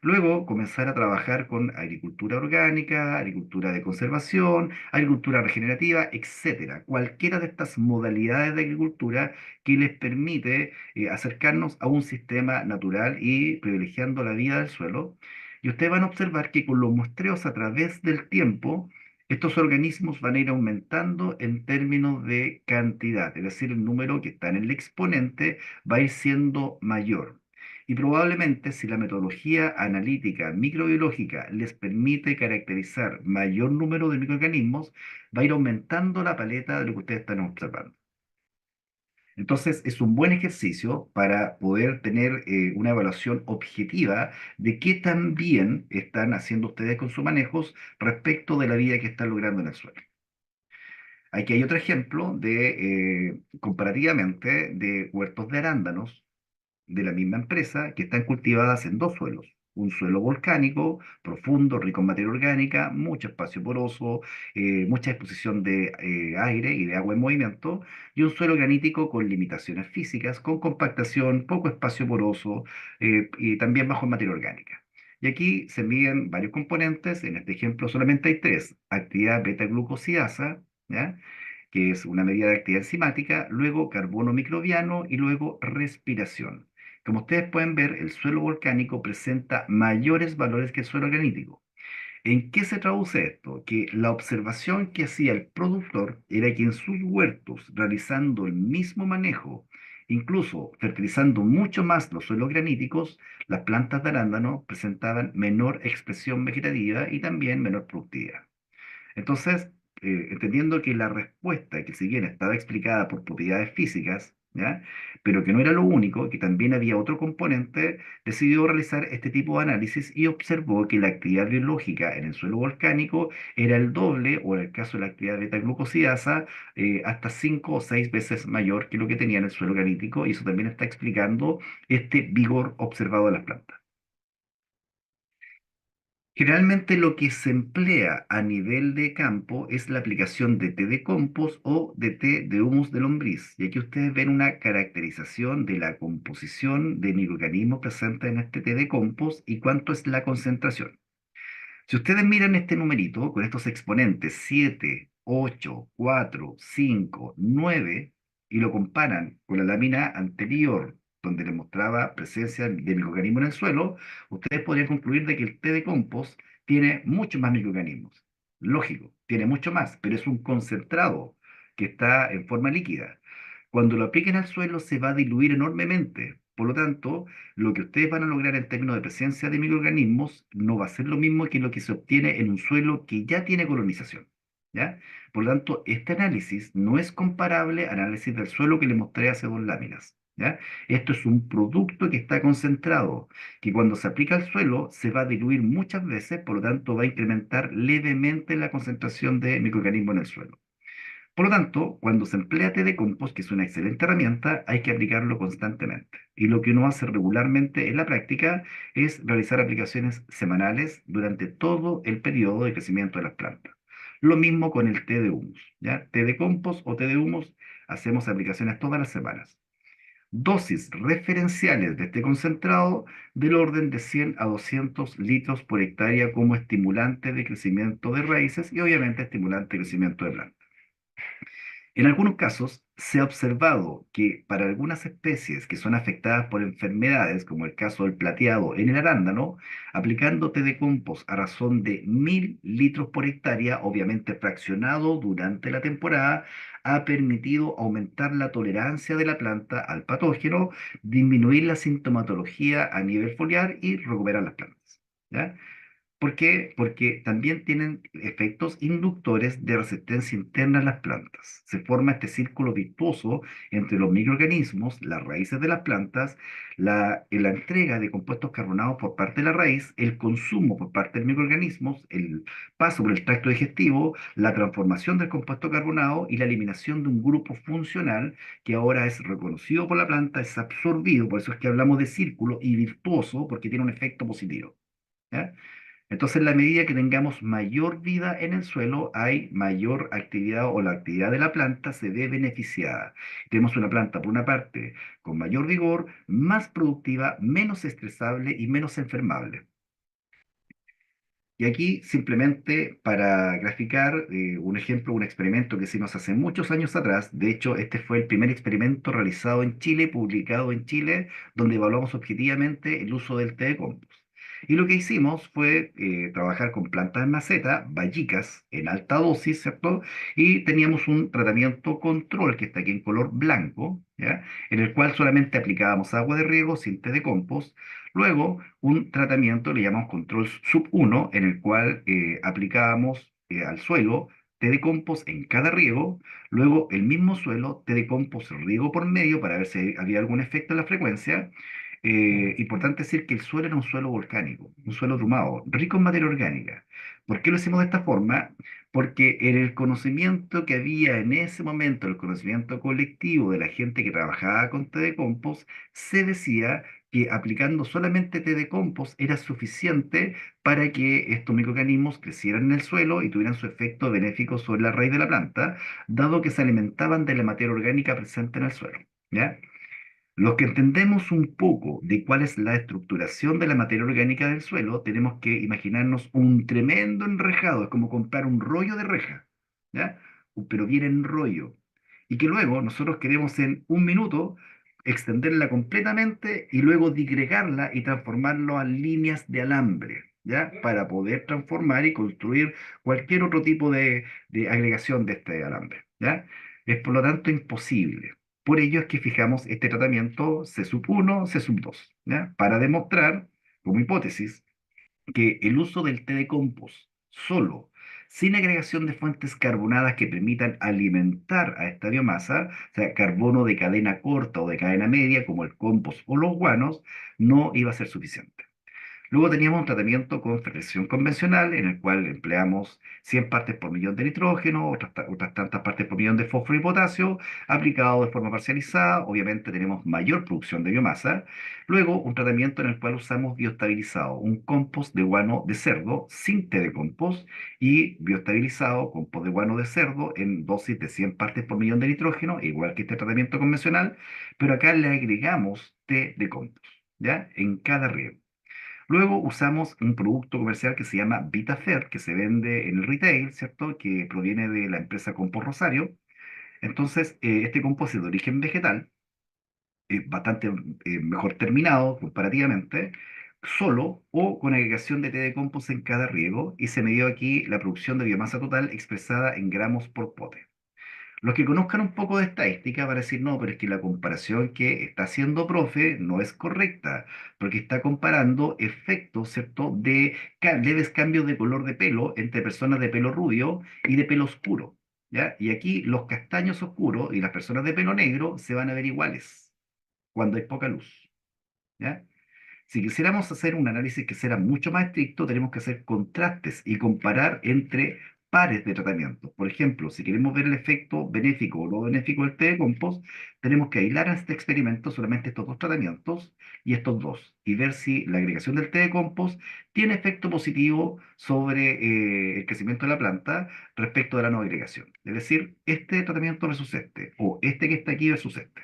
Luego comenzar a trabajar con agricultura orgánica, agricultura de conservación, agricultura regenerativa, etcétera. Cualquiera de estas modalidades de agricultura que les permite acercarnos a un sistema natural y privilegiando la vida del suelo. Y ustedes van a observar que con los muestreos a través del tiempo, estos organismos van a ir aumentando en términos de cantidad, es decir, el número que está en el exponente va a ir siendo mayor. Y probablemente si la metodología analítica microbiológica les permite caracterizar mayor número de microorganismos, va a ir aumentando la paleta de lo que ustedes están observando. Entonces, es un buen ejercicio para poder tener una evaluación objetiva de qué tan bien están haciendo ustedes con sus manejos respecto de la vida que están logrando en el suelo. Aquí hay otro ejemplo de, comparativamente, de huertos de arándanos de la misma empresa que están cultivadas en dos suelos. un suelo volcánico, profundo, rico en materia orgánica, mucho espacio poroso, mucha exposición de aire y de agua en movimiento, y un suelo granítico con limitaciones físicas, con compactación, poco espacio poroso y también bajo en materia orgánica. Y aquí se miden varios componentes, en este ejemplo solamente hay tres: actividad beta-glucosidasa, ¿ya?, que es una medida de actividad enzimática, luego carbono microbiano y luego respiración. Como ustedes pueden ver, el suelo volcánico presenta mayores valores que el suelo granítico. ¿En qué se traduce esto? Que la observación que hacía el productor era que en sus huertos, realizando el mismo manejo, incluso fertilizando mucho más los suelos graníticos, las plantas de arándano presentaban menor expresión vegetativa y también menor productividad. Entonces, entendiendo que la respuesta, que si bien estaba explicada por propiedades físicas, ¿ya?, pero que no era lo único, que también había otro componente, decidió realizar este tipo de análisis y observó que la actividad biológica en el suelo volcánico era el doble, o en el caso de la actividad beta-glucosidasa, hasta 5 o 6 veces mayor que lo que tenía en el suelo granítico, y eso también está explicando este vigor observado de las plantas. Generalmente lo que se emplea a nivel de campo es la aplicación de té de compost o de té de humus de lombriz. Y aquí ustedes ven una caracterización de la composición de microorganismos presentes en este té de compost y cuánto es la concentración. Si ustedes miran este numerito con estos exponentes 7, 8, 4, 5, 9 y lo comparan con la lámina anterior donde les mostraba presencia de microorganismos en el suelo, ustedes podrían concluir de que el té de compost tiene muchos más microorganismos. Lógico, tiene mucho más, pero es un concentrado que está en forma líquida. Cuando lo apliquen al suelo se va a diluir enormemente. Por lo tanto, lo que ustedes van a lograr en términos de presencia de microorganismos no va a ser lo mismo que lo que se obtiene en un suelo que ya tiene colonización, ¿ya? Por lo tanto, este análisis no es comparable al análisis del suelo que le mostré hace dos láminas, ¿ya? Esto es un producto que está concentrado, que cuando se aplica al suelo se va a diluir muchas veces, por lo tanto va a incrementar levemente la concentración de microorganismos en el suelo. Por lo tanto, cuando se emplea té de compost, que es una excelente herramienta, hay que aplicarlo constantemente. Y lo que uno hace regularmente en la práctica es realizar aplicaciones semanales durante todo el periodo de crecimiento de las plantas. Lo mismo con el té de humus, ¿ya? Té de compost o té de humus, hacemos aplicaciones todas las semanas. Dosis referenciales de este concentrado del orden de 100 a 200 litros por hectárea como estimulante de crecimiento de raíces y obviamente estimulante de crecimiento de plantas. En algunos casos, se ha observado que para algunas especies que son afectadas por enfermedades, como el caso del plateado en el arándano, aplicando té de compost a razón de 1000 litros por hectárea, obviamente fraccionado durante la temporada, ha permitido aumentar la tolerancia de la planta al patógeno, disminuir la sintomatología a nivel foliar y recuperar las plantas, ¿ya? ¿Por qué? Porque también tienen efectos inductores de resistencia interna a las plantas. Se forma este círculo virtuoso entre los microorganismos, las raíces de las plantas, la entrega de compuestos carbonados por parte de la raíz, el consumo por parte de microorganismos, el paso por el tracto digestivo, la transformación del compuesto carbonado y la eliminación de un grupo funcional que ahora es reconocido por la planta, es absorbido, por eso es que hablamos de círculo y virtuoso, porque tiene un efecto positivo, ¿ya? Entonces, en la medida que tengamos mayor vida en el suelo, hay mayor actividad o la actividad de la planta se ve beneficiada. Tenemos una planta, por una parte, con mayor vigor, más productiva, menos estresable y menos enfermable. Y aquí, simplemente para graficar un ejemplo, un experimento que hicimos hace muchos años atrás. De hecho, este fue el primer experimento realizado en Chile, publicado en Chile, donde evaluamos objetivamente el uso del té de compost. Y lo que hicimos fue trabajar con plantas en maceta, bayicas, en alta dosis, ¿cierto? Y teníamos un tratamiento control, que está aquí en color blanco, ¿ya?, en el cual solamente aplicábamos agua de riego sin té de compost. Luego, un tratamiento, le llamamos control sub 1, en el cual aplicábamos al suelo té de compost en cada riego. Luego, el mismo suelo, té de compost riego por medio para ver si había algún efecto en la frecuencia. Importante decir que el suelo era un suelo volcánico, un suelo brumado, rico en materia orgánica. ¿Por qué lo hicimos de esta forma? Porque en el conocimiento que había en ese momento, el conocimiento colectivo de la gente que trabajaba con té de compost, se decía que aplicando solamente té de compost era suficiente para que estos microorganismos crecieran en el suelo y tuvieran su efecto benéfico sobre la raíz de la planta, dado que se alimentaban de la materia orgánica presente en el suelo. ¿Ya? Los que entendemos un poco de cuál es la estructuración de la materia orgánica del suelo, tenemos que imaginarnos un tremendo enrejado, es como comprar un rollo de reja, ¿ya? Pero viene en rollo. Y que luego nosotros queremos en un minuto extenderla completamente y luego digregarla y transformarlo a líneas de alambre, ¿ya? Para poder transformar y construir cualquier otro tipo de agregación de este alambre, ¿ya? Es por lo tanto imposible. Por ello es que fijamos este tratamiento C sub 1, C sub 2, ¿ya? Para demostrar, como hipótesis, que el uso del té de compost solo, sin agregación de fuentes carbonadas que permitan alimentar a esta biomasa, o sea, carbono de cadena corta o de cadena media, como el compost o los guanos, no iba a ser suficiente. Luego teníamos un tratamiento con fertilización convencional, en el cual empleamos 100 partes por millón de nitrógeno, otras tantas partes por millón de fósforo y potasio, aplicado de forma parcializada. Obviamente tenemos mayor producción de biomasa. Luego, un tratamiento en el cual usamos bioestabilizado, un compost de guano de cerdo sin té de compost y bioestabilizado, compost de guano de cerdo en dosis de 100 partes por millón de nitrógeno, igual que este tratamiento convencional, pero acá le agregamos té de compost, ¿ya? En cada riego. Luego usamos un producto comercial que se llama Vitafer, que se vende en el retail, ¿cierto? Que proviene de la empresa Compost Rosario. Entonces, este compost es de origen vegetal, es bastante mejor terminado comparativamente, solo o con agregación de té de compost en cada riego, y se midió aquí la producción de biomasa total expresada en gramos por pote. Los que conozcan un poco de estadística van a decir, no, pero es que la comparación que está haciendo profe no es correcta, porque está comparando efectos, ¿cierto?, de leves cambios de color de pelo entre personas de pelo rubio y de pelo oscuro, ¿ya? Y aquí los castaños oscuros y las personas de pelo negro se van a ver iguales cuando hay poca luz, ¿ya? Si quisiéramos hacer un análisis que sea mucho más estricto, tenemos que hacer contrastes y comparar entre pares de tratamientos. Por ejemplo, si queremos ver el efecto benéfico o no benéfico del té de compost, tenemos que aislar a este experimento solamente estos dos tratamientos y estos dos, y ver si la agregación del té de compost tiene efecto positivo sobre el crecimiento de la planta respecto de la no agregación. Es decir, este tratamiento versus este, o este que está aquí versus este.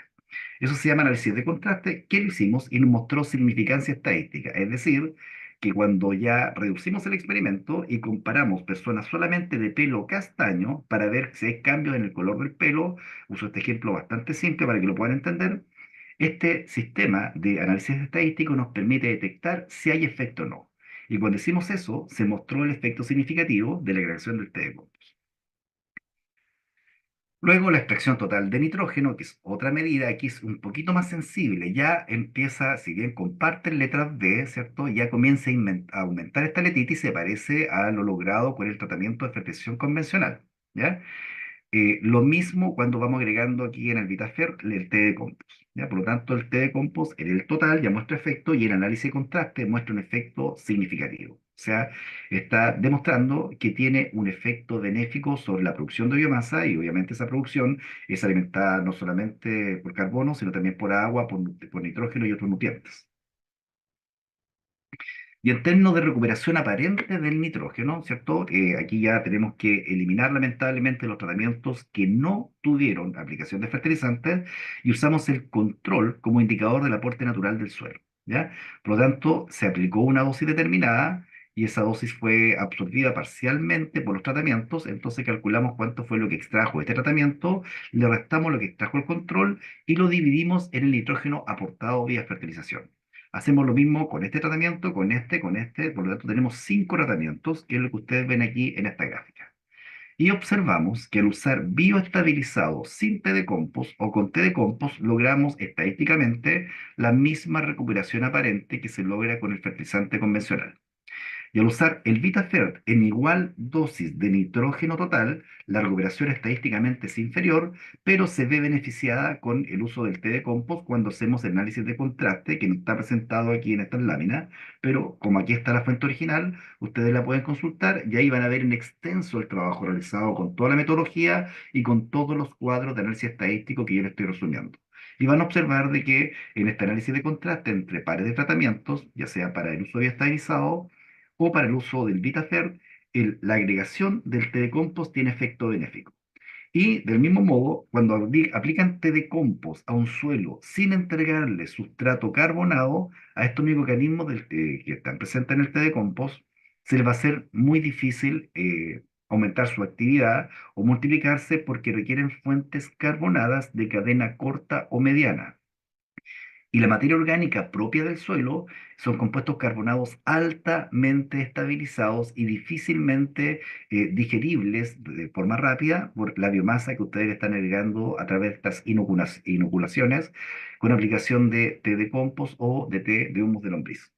Eso se llama análisis de contraste, que lo hicimos y nos mostró significancia estadística. Es decir, que cuando ya reducimos el experimento y comparamos personas solamente de pelo castaño para ver si hay cambios en el color del pelo, uso este ejemplo bastante simple para que lo puedan entender, este sistema de análisis estadístico nos permite detectar si hay efecto o no. Y cuando hicimos eso, se mostró el efecto significativo de la agregación del TDCO. Luego la extracción total de nitrógeno, que es otra medida, aquí es un poquito más sensible, ya empieza, si bien comparten letras D, ¿cierto? Ya comienza a aumentar esta letita y se parece a lo logrado con el tratamiento de fertilización convencional, ¿ya? Lo mismo cuando vamos agregando aquí en el Vitafer el té de compost, ¿ya? Por lo tanto, el té de compost en el total ya muestra efecto y el análisis de contraste muestra un efecto significativo. O sea, está demostrando que tiene un efecto benéfico sobre la producción de biomasa y obviamente esa producción es alimentada no solamente por carbono, sino también por agua, por nitrógeno y otros nutrientes. Y en términos de recuperación aparente del nitrógeno, ¿cierto? Aquí ya tenemos que eliminar lamentablemente los tratamientos que no tuvieron aplicación de fertilizantes y usamos el control como indicador del aporte natural del suelo, ¿ya? Por lo tanto, se aplicó una dosis determinada y esa dosis fue absorbida parcialmente por los tratamientos, entonces calculamos cuánto fue lo que extrajo este tratamiento, le restamos lo que extrajo el control y lo dividimos en el nitrógeno aportado vía fertilización. Hacemos lo mismo con este tratamiento, con este, por lo tanto tenemos 5 tratamientos, que es lo que ustedes ven aquí en esta gráfica. Y observamos que al usar bioestabilizado sin té de compost o con té de compost logramos estadísticamente la misma recuperación aparente que se logra con el fertilizante convencional. Y al usar el VitaFert en igual dosis de nitrógeno total, la recuperación estadísticamente es inferior, pero se ve beneficiada con el uso del té de compost cuando hacemos el análisis de contraste, que no está presentado aquí en estas láminas, pero como aquí está la fuente original, ustedes la pueden consultar y ahí van a ver en extenso el trabajo realizado con toda la metodología y con todos los cuadros de análisis estadístico que yo les estoy resumiendo. Y van a observar de que en este análisis de contraste entre pares de tratamientos, ya sea para el uso bioestabilizado o para el uso del Vitafer, la agregación del té de compost tiene efecto benéfico. Y del mismo modo, cuando aplican té de compost a un suelo sin entregarle sustrato carbonado, a estos microorganismos que están presentes en el té de compost, se les va a hacer muy difícil aumentar su actividad o multiplicarse porque requieren fuentes carbonadas de cadena corta o mediana. Y la materia orgánica propia del suelo son compuestos carbonados altamente estabilizados y difícilmente digeribles de forma rápida por la biomasa que ustedes están agregando a través de estas inoculaciones con aplicación de té de compost o de té de humus de lombriz.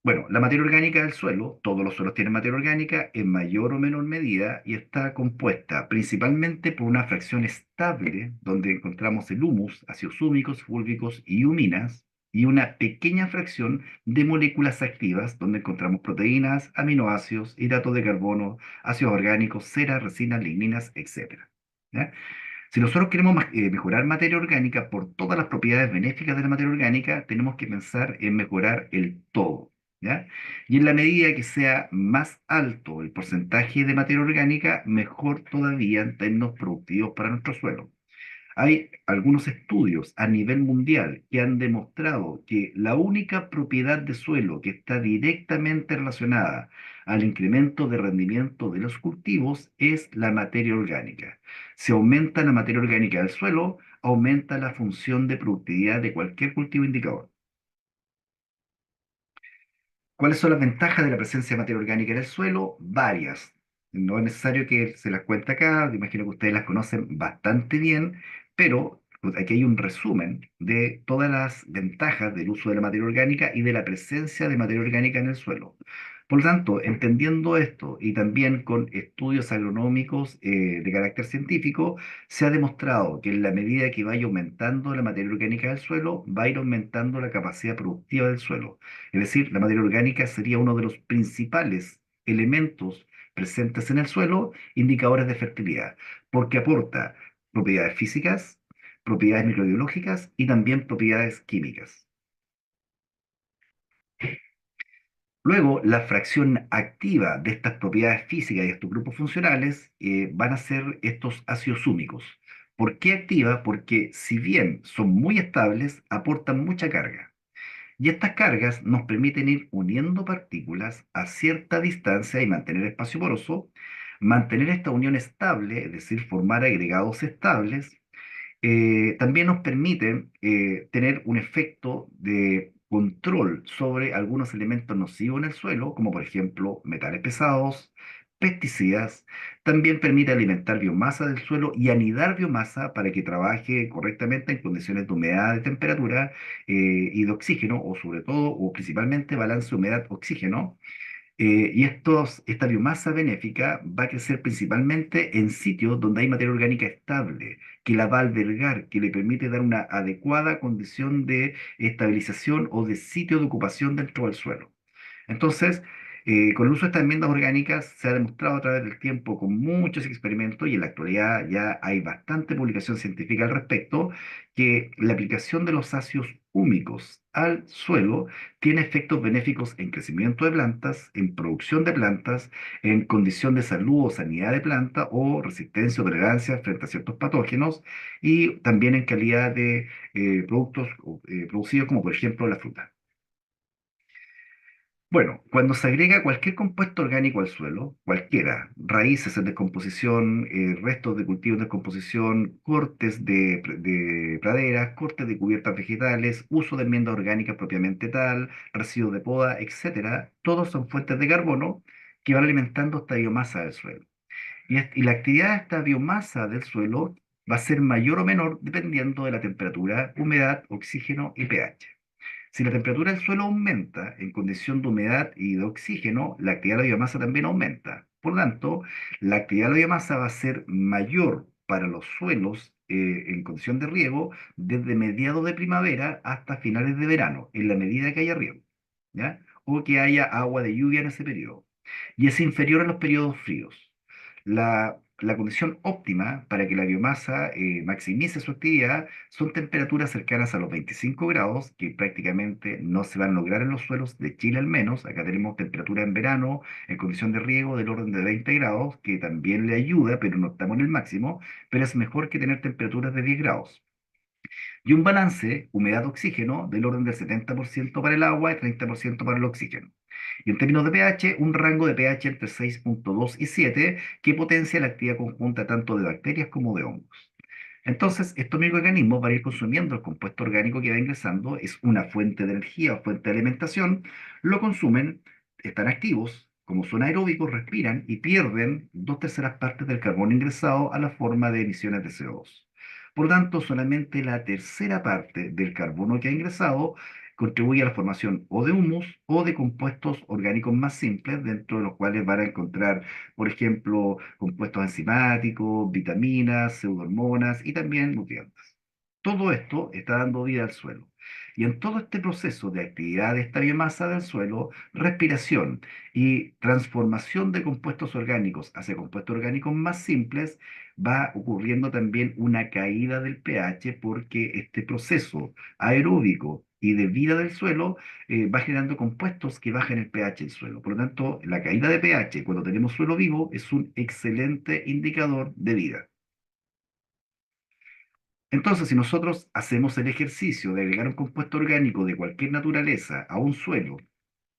Bueno, la materia orgánica del suelo, todos los suelos tienen materia orgánica en mayor o menor medida y está compuesta principalmente por una fracción estable donde encontramos el humus, ácidos húmicos, fúlvicos y huminas, y una pequeña fracción de moléculas activas donde encontramos proteínas, aminoácidos, hidratos de carbono, ácidos orgánicos, ceras, resinas, ligninas, etcétera. ¿Ya? Si nosotros queremos mejorar materia orgánica por todas las propiedades benéficas de la materia orgánica, tenemos que pensar en mejorar el todo. ¿Ya? Y en la medida que sea más alto el porcentaje de materia orgánica, mejor todavía en términos productivos para nuestro suelo. Hay algunos estudios a nivel mundial que han demostrado que la única propiedad de suelo que está directamente relacionada al incremento de rendimiento de los cultivos es la materia orgánica. Si aumenta la materia orgánica del suelo, aumenta la función de productividad de cualquier cultivo indicador. ¿Cuáles son las ventajas de la presencia de materia orgánica en el suelo? Varias. No es necesario que se las cuente acá, me imagino que ustedes las conocen bastante bien, pero pues, aquí hay un resumen de todas las ventajas del uso de la materia orgánica y de la presencia de materia orgánica en el suelo. Por lo tanto, entendiendo esto y también con estudios agronómicos de carácter científico, se ha demostrado que en la medida que vaya aumentando la materia orgánica del suelo, va a ir aumentando la capacidad productiva del suelo. Es decir, la materia orgánica sería uno de los principales elementos presentes en el suelo, indicadores de fertilidad, porque aporta propiedades físicas, propiedades microbiológicas y también propiedades químicas. Luego, la fracción activa de estas propiedades físicas y estos grupos funcionales van a ser estos ácidos húmicos. ¿Por qué activa? Porque si bien son muy estables, aportan mucha carga. Y estas cargas nos permiten ir uniendo partículas a cierta distancia y mantener espacio poroso, mantener esta unión estable, es decir, formar agregados estables. También nos permiten tener un efecto de control sobre algunos elementos nocivos en el suelo, como por ejemplo metales pesados, pesticidas. También permite alimentar biomasa del suelo y anidar biomasa para que trabaje correctamente en condiciones de humedad, de temperatura y de oxígeno, o sobre todo, o principalmente balance humedad-oxígeno. Esta biomasa benéfica va a crecer principalmente en sitios donde hay materia orgánica estable, que la va a albergar, que le permite dar una adecuada condición de estabilización o de sitio de ocupación dentro del suelo. Entonces, con el uso de estas enmiendas orgánicas se ha demostrado a través del tiempo con muchos experimentos y en la actualidad ya hay bastante publicación científica al respecto, que la aplicación de los ácidos húmicos al suelo tiene efectos benéficos en crecimiento de plantas, en producción de plantas, en condición de salud o sanidad de planta o resistencia o tolerancia frente a ciertos patógenos y también en calidad de productos producidos como por ejemplo la fruta. Bueno, cuando se agrega cualquier compuesto orgánico al suelo, cualquiera, raíces en descomposición, restos de cultivos en descomposición, cortes de praderas, cortes de cubiertas vegetales, uso de enmienda orgánica propiamente tal, residuos de poda, etcétera, todos son fuentes de carbono que van alimentando esta biomasa del suelo. Y la actividad de esta biomasa del suelo va a ser mayor o menor dependiendo de la temperatura, humedad, oxígeno y pH. Si la temperatura del suelo aumenta en condición de humedad y de oxígeno, la actividad de la biomasa también aumenta. Por lo tanto, la actividad de la biomasa va a ser mayor para los suelos en condición de riego desde mediados de primavera hasta finales de verano, en la medida que haya riego, ¿ya? O que haya agua de lluvia en ese periodo. Y es inferior a los periodos fríos. la condición óptima para que la biomasa maximice su actividad son temperaturas cercanas a los 25 grados, que prácticamente no se van a lograr en los suelos de Chile al menos. Acá tenemos temperatura en verano en condición de riego del orden de 20 grados, que también le ayuda, pero no estamos en el máximo, pero es mejor que tener temperaturas de 10 grados. Y un balance humedad-oxígeno del orden del 70% para el agua y 30% para el oxígeno. Y en términos de pH, un rango de pH entre 6,2 y 7 que potencia la actividad conjunta tanto de bacterias como de hongos. Entonces, estos microorganismos van a ir consumiendo el compuesto orgánico que va ingresando, es una fuente de energía o fuente de alimentación, lo consumen, están activos, como son aeróbicos, respiran y pierden dos terceras partes del carbono ingresado a la forma de emisiones de CO2. Por lo tanto, solamente la tercera parte del carbono que ha ingresado contribuye a la formación o de humus o de compuestos orgánicos más simples, dentro de los cuales van a encontrar, por ejemplo, compuestos enzimáticos, vitaminas, pseudohormonas y también nutrientes. Todo esto está dando vida al suelo. Y en todo este proceso de actividad de esta biomasa del suelo, respiración y transformación de compuestos orgánicos hacia compuestos orgánicos más simples, va ocurriendo también una caída del pH, porque este proceso aeróbico y de vida del suelo va generando compuestos que bajan el pH del suelo. Por lo tanto, la caída de pH cuando tenemos suelo vivo es un excelente indicador de vida. Entonces, si nosotros hacemos el ejercicio de agregar un compuesto orgánico de cualquier naturaleza a un suelo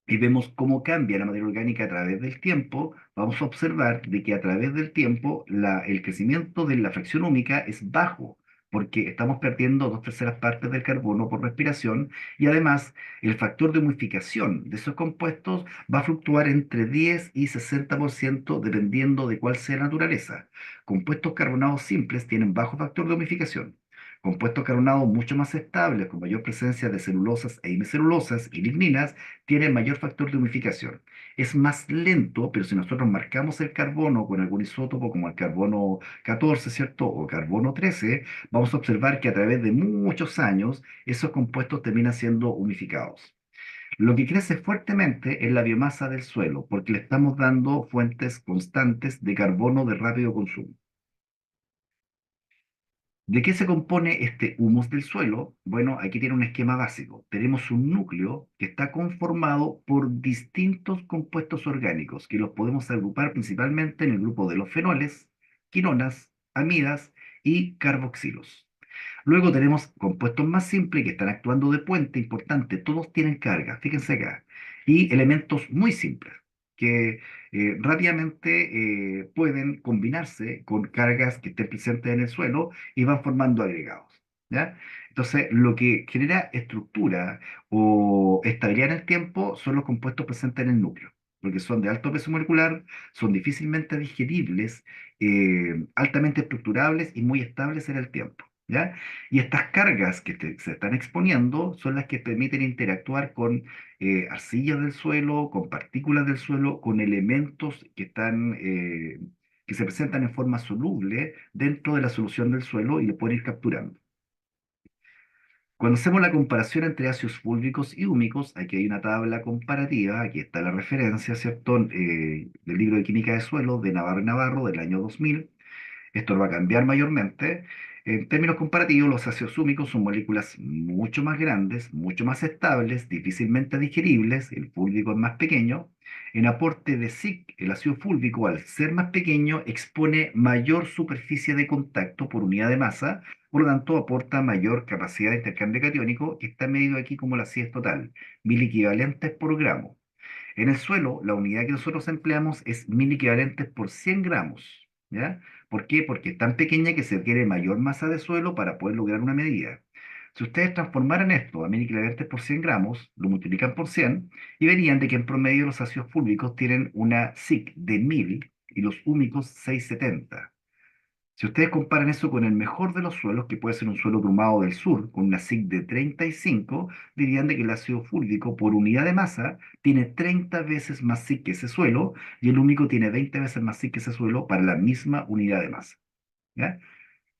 y vemos cómo cambia la materia orgánica a través del tiempo, vamos a observar de que a través del tiempo el crecimiento de la fracción húmica es bajo, porque estamos perdiendo dos terceras partes del carbono por respiración, y además el factor de humificación de esos compuestos va a fluctuar entre 10 y 60% dependiendo de cuál sea la naturaleza. Compuestos carbonados simples tienen bajo factor de humificación. Compuestos carbonados mucho más estables, con mayor presencia de celulosas e hemicelulosas y ligninas, tiene mayor factor de humificación. Es más lento, pero si nosotros marcamos el carbono con algún isótopo como el carbono 14, ¿cierto? O carbono 13, vamos a observar que a través de muchos años esos compuestos terminan siendo humificados. Lo que crece fuertemente es la biomasa del suelo, porque le estamos dando fuentes constantes de carbono de rápido consumo. ¿De qué se compone este humus del suelo? Bueno, aquí tiene un esquema básico. Tenemos un núcleo que está conformado por distintos compuestos orgánicos, que los podemos agrupar principalmente en el grupo de los fenoles, quinonas, amidas y carboxilos. Luego tenemos compuestos más simples que están actuando de puente importante, todos tienen carga, fíjense acá, y elementos muy simples que rápidamente pueden combinarse con cargas que estén presentes en el suelo y van formando agregados. ¿Ya? Entonces, lo que genera estructura o estabilidad en el tiempo son los compuestos presentes en el núcleo, porque son de alto peso molecular, son difícilmente digeribles, altamente estructurables y muy estables en el tiempo. ¿Ya? Y estas cargas que se están exponiendo son las que permiten interactuar con arcillas del suelo, con partículas del suelo, con elementos que se presentan en forma soluble dentro de la solución del suelo y le pueden ir capturando. Cuando hacemos la comparación entre ácidos fúlvicos y húmicos, aquí hay una tabla comparativa, aquí está la referencia, ¿cierto? Del libro de Química de Suelo de Navarro y Navarro del año 2000. Esto lo va a cambiar mayormente. En términos comparativos, los ácidos húmicos son moléculas mucho más grandes, mucho más estables, difícilmente digeribles. El fúlvico es más pequeño. En aporte de SiC, el ácido fúlvico, al ser más pequeño, expone mayor superficie de contacto por unidad de masa, por lo tanto, aporta mayor capacidad de intercambio catiónico, que está medido aquí como la acidez total, 1000 equivalentes por gramo. En el suelo, la unidad que nosotros empleamos es 1000 equivalentes por 100 gramos. ¿Ya? ¿Por qué? Porque es tan pequeña que se requiere mayor masa de suelo para poder lograr una medida. Si ustedes transformaran esto a 1000 equivalentes por 100 gramos, lo multiplican por 100 y verían de que en promedio los ácidos fúlvicos tienen una SiC de 1000 y los húmicos 670. Si ustedes comparan eso con el mejor de los suelos, que puede ser un suelo brumado del sur, con una SiC de 35, dirían de que el ácido fúlvico por unidad de masa tiene 30 veces más SiC que ese suelo, y el húmico tiene 20 veces más SiC que ese suelo para la misma unidad de masa. ¿Ya?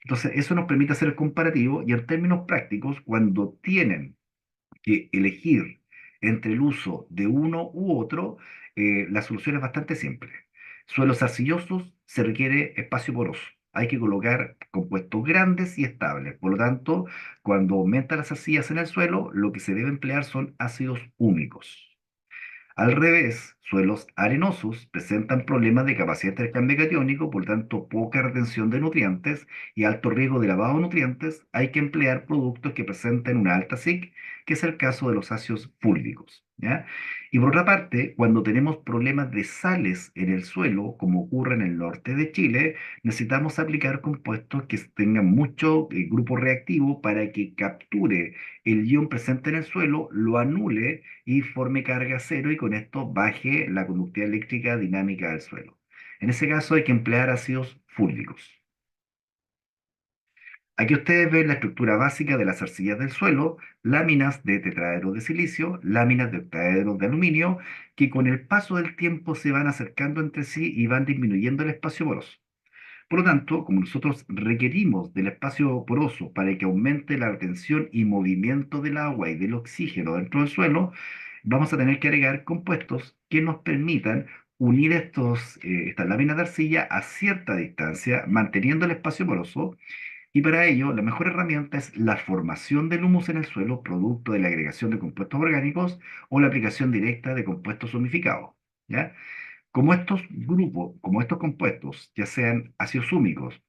Entonces, eso nos permite hacer el comparativo, y en términos prácticos, cuando tienen que elegir entre el uso de uno u otro, la solución es bastante simple. Suelos arcillosos se requiere espacio poroso. Hay que colocar compuestos grandes y estables. Por lo tanto, cuando aumentan las arcillas en el suelo, lo que se debe emplear son ácidos húmicos. Al revés, suelos arenosos presentan problemas de capacidad de intercambio catiónico, por tanto, poca retención de nutrientes y alto riesgo de lavado de nutrientes. Hay que emplear productos que presenten una alta SIC, que es el caso de los ácidos fúlvicos, ¿ya? Y por otra parte, cuando tenemos problemas de sales en el suelo, como ocurre en el norte de Chile, necesitamos aplicar compuestos que tengan mucho grupo reactivo para que capture el ion presente en el suelo, lo anule y forme carga cero y con esto baje la conductividad eléctrica dinámica del suelo. En ese caso hay que emplear ácidos fúlvicos. Aquí ustedes ven la estructura básica de las arcillas del suelo, láminas de tetraedro de silicio, láminas de octaedro de aluminio, que con el paso del tiempo se van acercando entre sí y van disminuyendo el espacio poroso. Por lo tanto, como nosotros requerimos del espacio poroso para que aumente la retención y movimiento del agua y del oxígeno dentro del suelo, vamos a tener que agregar compuestos que nos permitan unir estas láminas de arcilla a cierta distancia, manteniendo el espacio poroso, y para ello la mejor herramienta es la formación del humus en el suelo, producto de la agregación de compuestos orgánicos o la aplicación directa de compuestos humificados. ¿Ya? Como estos compuestos, ya sean ácidos húmicos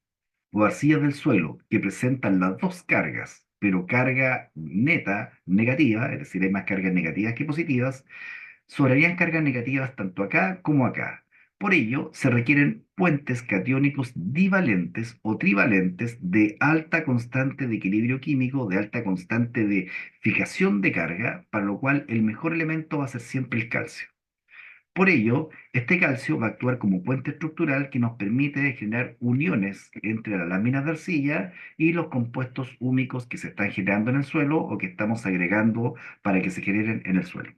o arcillas del suelo, que presentan las dos cargas, pero carga neta negativa, es decir, hay más cargas negativas que positivas, sobrarían cargas negativas tanto acá como acá. Por ello, se requieren puentes catiónicos divalentes o trivalentes de alta constante de equilibrio químico, de alta constante de fijación de carga, para lo cual el mejor elemento va a ser siempre el calcio. Por ello, este calcio va a actuar como puente estructural que nos permite generar uniones entre las láminas de arcilla y los compuestos húmicos que se están generando en el suelo o que estamos agregando para que se generen en el suelo.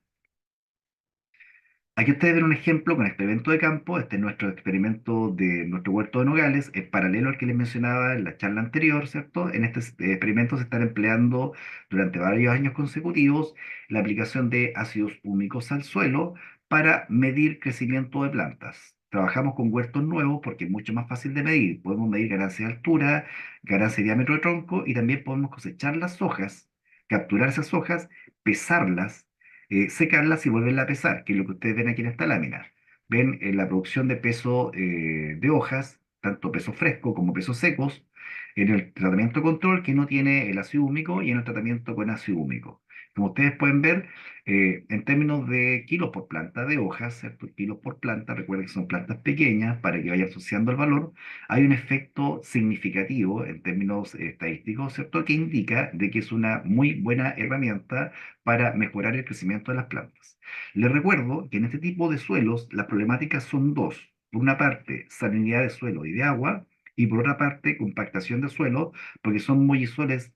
Aquí ustedes ven un ejemplo con experimento de campo. Este es nuestro experimento de nuestro huerto de nogales, es paralelo al que les mencionaba en la charla anterior, ¿cierto? En este experimento se están empleando durante varios años consecutivos la aplicación de ácidos húmicos al suelo para medir crecimiento de plantas. Trabajamos con huertos nuevos porque es mucho más fácil de medir. Podemos medir ganancia de altura, ganancia de diámetro de tronco y también podemos cosechar las hojas, capturar esas hojas, pesarlas, secarlas y volverla a pesar, que es lo que ustedes ven aquí en esta lámina. Ven la producción de peso de hojas, tanto peso fresco como pesos secos, en el tratamiento control que no tiene el ácido húmico y en el tratamiento con ácido húmico. Como ustedes pueden ver, en términos de kilos por planta de hojas, ¿cierto? Kilos por planta, recuerden que son plantas pequeñas para que vaya asociando el valor, hay un efecto significativo en términos estadísticos, ¿cierto? Que indica de que es una muy buena herramienta para mejorar el crecimiento de las plantas. Les recuerdo que en este tipo de suelos las problemáticas son dos. Por una parte, salinidad de suelo y de agua, y por otra parte, compactación de suelo, porque son mollisones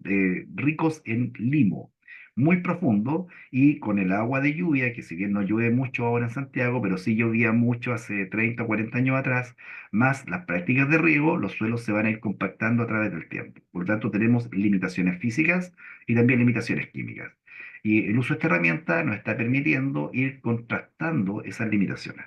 ricos en limo, muy profundo, y con el agua de lluvia, que si bien no llueve mucho ahora en Santiago, pero sí llovía mucho hace 30 o 40 años atrás, más las prácticas de riego, los suelos se van a ir compactando a través del tiempo. Por lo tanto, tenemos limitaciones físicas y también limitaciones químicas. Y el uso de esta herramienta nos está permitiendo ir contrastando esas limitaciones.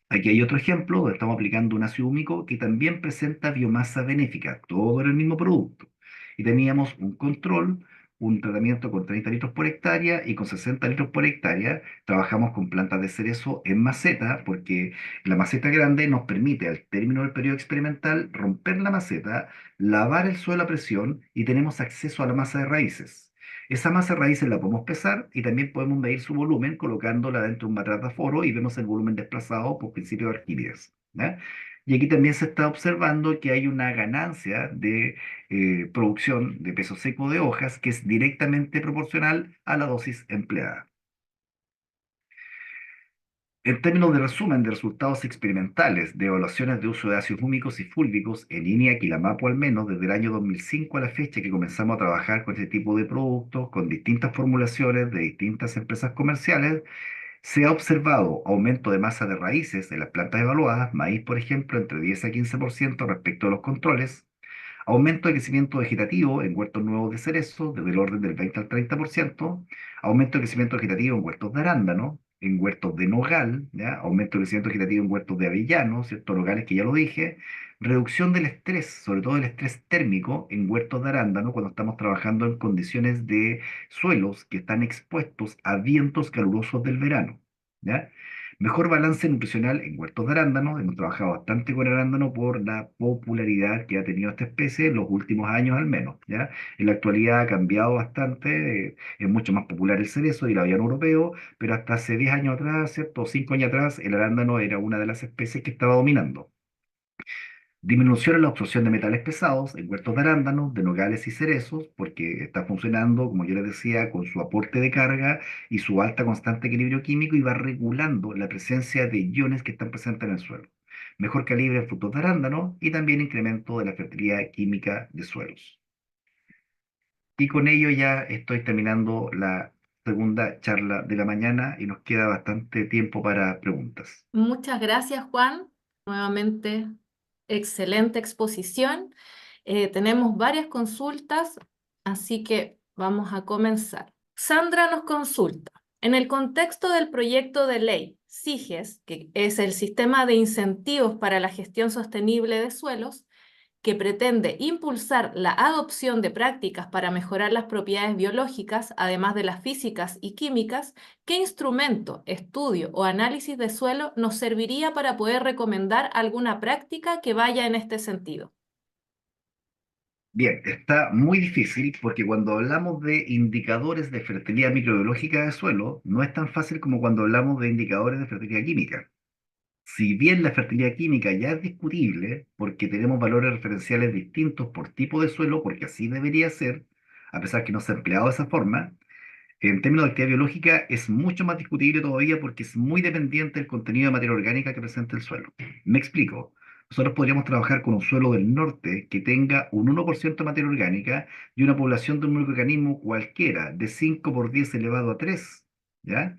Aquí hay otro ejemplo donde estamos aplicando un ácido húmico que también presenta biomasa benéfica, todo en el mismo producto. Y teníamos un control, un tratamiento con 30 litros por hectárea y con 60 litros por hectárea. Trabajamos con plantas de cerezo en maceta porque la maceta grande nos permite al término del periodo experimental romper la maceta, lavar el suelo a presión y tenemos acceso a la masa de raíces. Esa masa de raíces la podemos pesar y también podemos medir su volumen colocándola dentro de un matraz y vemos el volumen desplazado por principio de Arquímedes, ¿ya? Y aquí también se está observando que hay una ganancia de producción de peso seco de hojas que es directamente proporcional a la dosis empleada. En términos de resumen de resultados experimentales de evaluaciones de uso de ácidos húmicos y fúlvicos en INEAC y la MAPO al menos desde el año 2005 a la fecha que comenzamos a trabajar con este tipo de productos, con distintas formulaciones de distintas empresas comerciales, se ha observado aumento de masa de raíces en las plantas evaluadas, maíz por ejemplo, entre 10 a 15% respecto a los controles, aumento de crecimiento vegetativo en huertos nuevos de cerezo, desde el orden del 20 al 30%, aumento de crecimiento vegetativo en huertos de arándano, en huertos de nogal, ¿ya? Aumento del crecimiento vegetativo en huertos de avellano, ¿cierto? Nogales, que ya lo dije. Reducción del estrés, sobre todo el estrés térmico en huertos de arándano, cuando estamos trabajando en condiciones de suelos que están expuestos a vientos calurosos del verano, ¿ya? Mejor balance nutricional en huertos de arándano. Hemos trabajado bastante con el arándano por la popularidad que ha tenido esta especie en los últimos años al menos, ¿ya? En la actualidad ha cambiado bastante, es mucho más popular el cerezo y el aviano europeo, pero hasta hace 10 años atrás, ¿cierto? O 5 años atrás, el arándano era una de las especies que estaba dominando. Disminución en la absorción de metales pesados en huertos de arándanos, de nogales y cerezos, porque está funcionando, como yo les decía, con su aporte de carga y su alta constante equilibrio químico y va regulando la presencia de iones que están presentes en el suelo. Mejor calibre en frutos de arándano y también incremento de la fertilidad química de suelos. Y con ello ya estoy terminando la segunda charla de la mañana y nos queda bastante tiempo para preguntas. Muchas gracias, Juan. Nuevamente, excelente exposición. Tenemos varias consultas, así que vamos a comenzar. Sandra nos consulta. En el contexto del proyecto de ley SIGES, que es el Sistema de Incentivos para la Gestión Sostenible de Suelos, que pretende impulsar la adopción de prácticas para mejorar las propiedades biológicas, además de las físicas y químicas, ¿qué instrumento, estudio o análisis de suelo nos serviría para poder recomendar alguna práctica que vaya en este sentido? Bien, está muy difícil porque cuando hablamos de indicadores de fertilidad microbiológica de suelo, no es tan fácil como cuando hablamos de indicadores de fertilidad química. Si bien la fertilidad química ya es discutible, porque tenemos valores referenciales distintos por tipo de suelo, porque así debería ser, a pesar que no se ha empleado de esa forma, en términos de actividad biológica es mucho más discutible todavía porque es muy dependiente del contenido de materia orgánica que presenta el suelo. Me explico. Nosotros podríamos trabajar con un suelo del norte que tenga un 1% de materia orgánica y una población de un microorganismo cualquiera de 5 por 10 elevado a 3, ¿ya?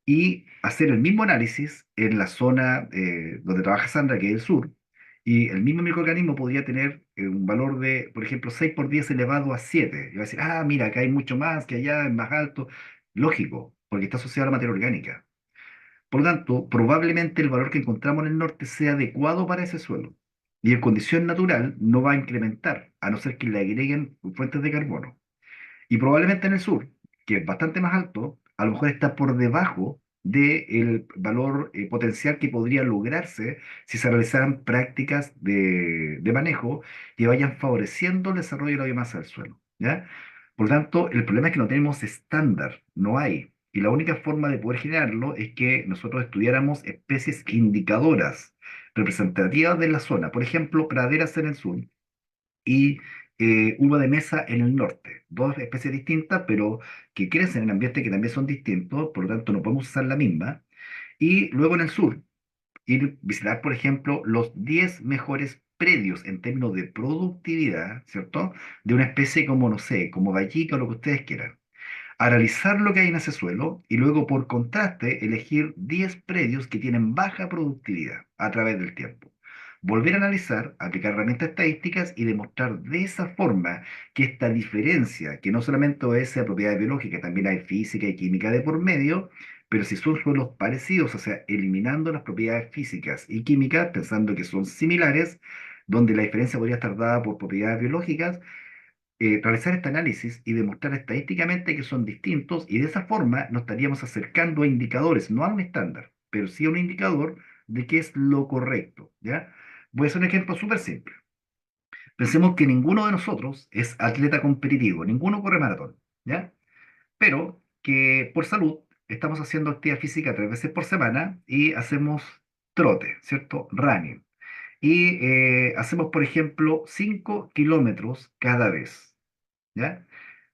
Y hacer el mismo análisis en la zona donde trabaja Sandra, que es el sur, y el mismo microorganismo podría tener un valor de, por ejemplo, 6 por 10 elevado a 7. Y va a decir, ah, mira, acá hay mucho más, que allá es más alto. Lógico, porque está asociado a la materia orgánica. Por lo tanto, probablemente el valor que encontramos en el norte sea adecuado para ese suelo. Y en condición natural no va a incrementar, a no ser que le agreguen fuentes de carbono. Y probablemente en el sur, que es bastante más alto, a lo mejor está por debajo del valor potencial que podría lograrse si se realizaran prácticas de manejo que vayan favoreciendo el desarrollo de la biomasa del suelo, ¿ya? Por lo tanto, el problema es que no tenemos estándar, no hay. Y la única forma de poder generarlo es que nosotros estudiáramos especies indicadoras representativas de la zona. Por ejemplo, praderas en el sur y uva de mesa en el norte. Dos especies distintas, pero que crecen en ambientes que también son distintos, por lo tanto no podemos usar la misma. Y luego en el sur, ir visitar, por ejemplo, los 10 mejores predios en términos de productividad, ¿cierto? De una especie como, no sé, como vallica o lo que ustedes quieran. Analizar lo que hay en ese suelo y luego, por contraste, elegir 10 predios que tienen baja productividad a través del tiempo. Volver a analizar, aplicar herramientas estadísticas y demostrar de esa forma que esta diferencia, que no solamente obedece a propiedades biológicas, también hay física y química de por medio, pero si son suelos parecidos, o sea, eliminando las propiedades físicas y químicas, pensando que son similares, donde la diferencia podría estar dada por propiedades biológicas, realizar este análisis y demostrar estadísticamente que son distintos y de esa forma nos estaríamos acercando a indicadores, no a un estándar, pero sí a un indicador de qué es lo correcto, ¿ya? Voy a hacer un ejemplo súper simple. Pensemos que ninguno de nosotros es atleta competitivo, ninguno corre maratón, ¿ya? Pero que por salud estamos haciendo actividad física 3 veces por semana y hacemos trote, ¿cierto? Running. Y hacemos, por ejemplo, 5 kilómetros cada vez, ¿ya?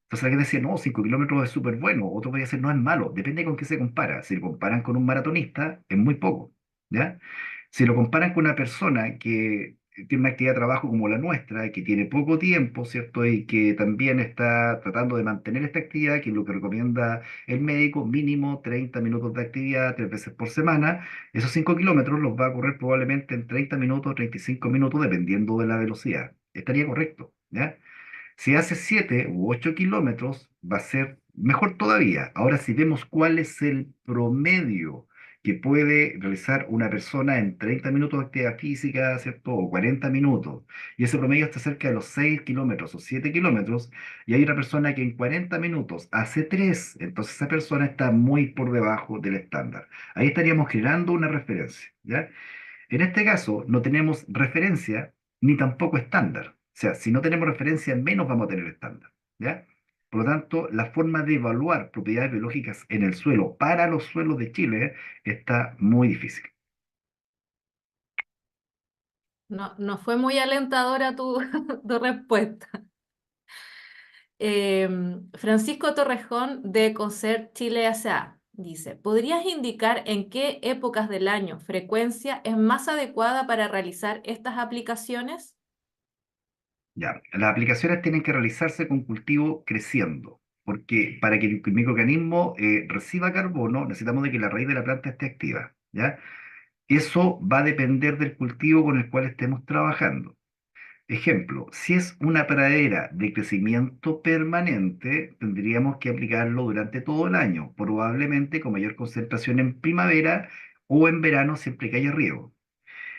Entonces alguien decía, no, 5 kilómetros es súper bueno, otro podría decir, no es malo, depende con qué se compara. Si lo comparan con un maratonista, es muy poco, ¿ya? Si lo comparan con una persona que tiene una actividad de trabajo como la nuestra, que tiene poco tiempo, ¿cierto? Y que también está tratando de mantener esta actividad, que es lo que recomienda el médico, mínimo 30 minutos de actividad 3 veces por semana, esos 5 kilómetros los va a correr probablemente en 30 minutos, 35 minutos, dependiendo de la velocidad. Estaría correcto, ¿ya? Si hace 7 u 8 kilómetros, va a ser mejor todavía. Ahora, si vemos cuál es el promedio que puede realizar una persona en 30 minutos de actividad física, ¿cierto? O 40 minutos, y ese promedio está cerca de los 6 kilómetros o 7 kilómetros, y hay una persona que en 40 minutos hace 3, entonces esa persona está muy por debajo del estándar. Ahí estaríamos generando una referencia, ¿ya? En este caso, no tenemos referencia ni tampoco estándar. O sea, si no tenemos referencia, menos vamos a tener estándar, ¿ya? Por lo tanto, la forma de evaluar propiedades biológicas en el suelo para los suelos de Chile está muy difícil. No, no fue muy alentadora tu, tu respuesta. Francisco Torrejón de Coser Chile S.A. dice, ¿podrías indicar en qué épocas del año frecuencia es más adecuada para realizar estas aplicaciones? Ya, las aplicaciones tienen que realizarse con cultivo creciendo, porque para que el microorganismo reciba carbono, necesitamos de que la raíz de la planta esté activa, ¿ya? Eso va a depender del cultivo con el cual estemos trabajando. Ejemplo, si es una pradera de crecimiento permanente, tendríamos que aplicarlo durante todo el año, probablemente con mayor concentración en primavera o en verano siempre que haya riego.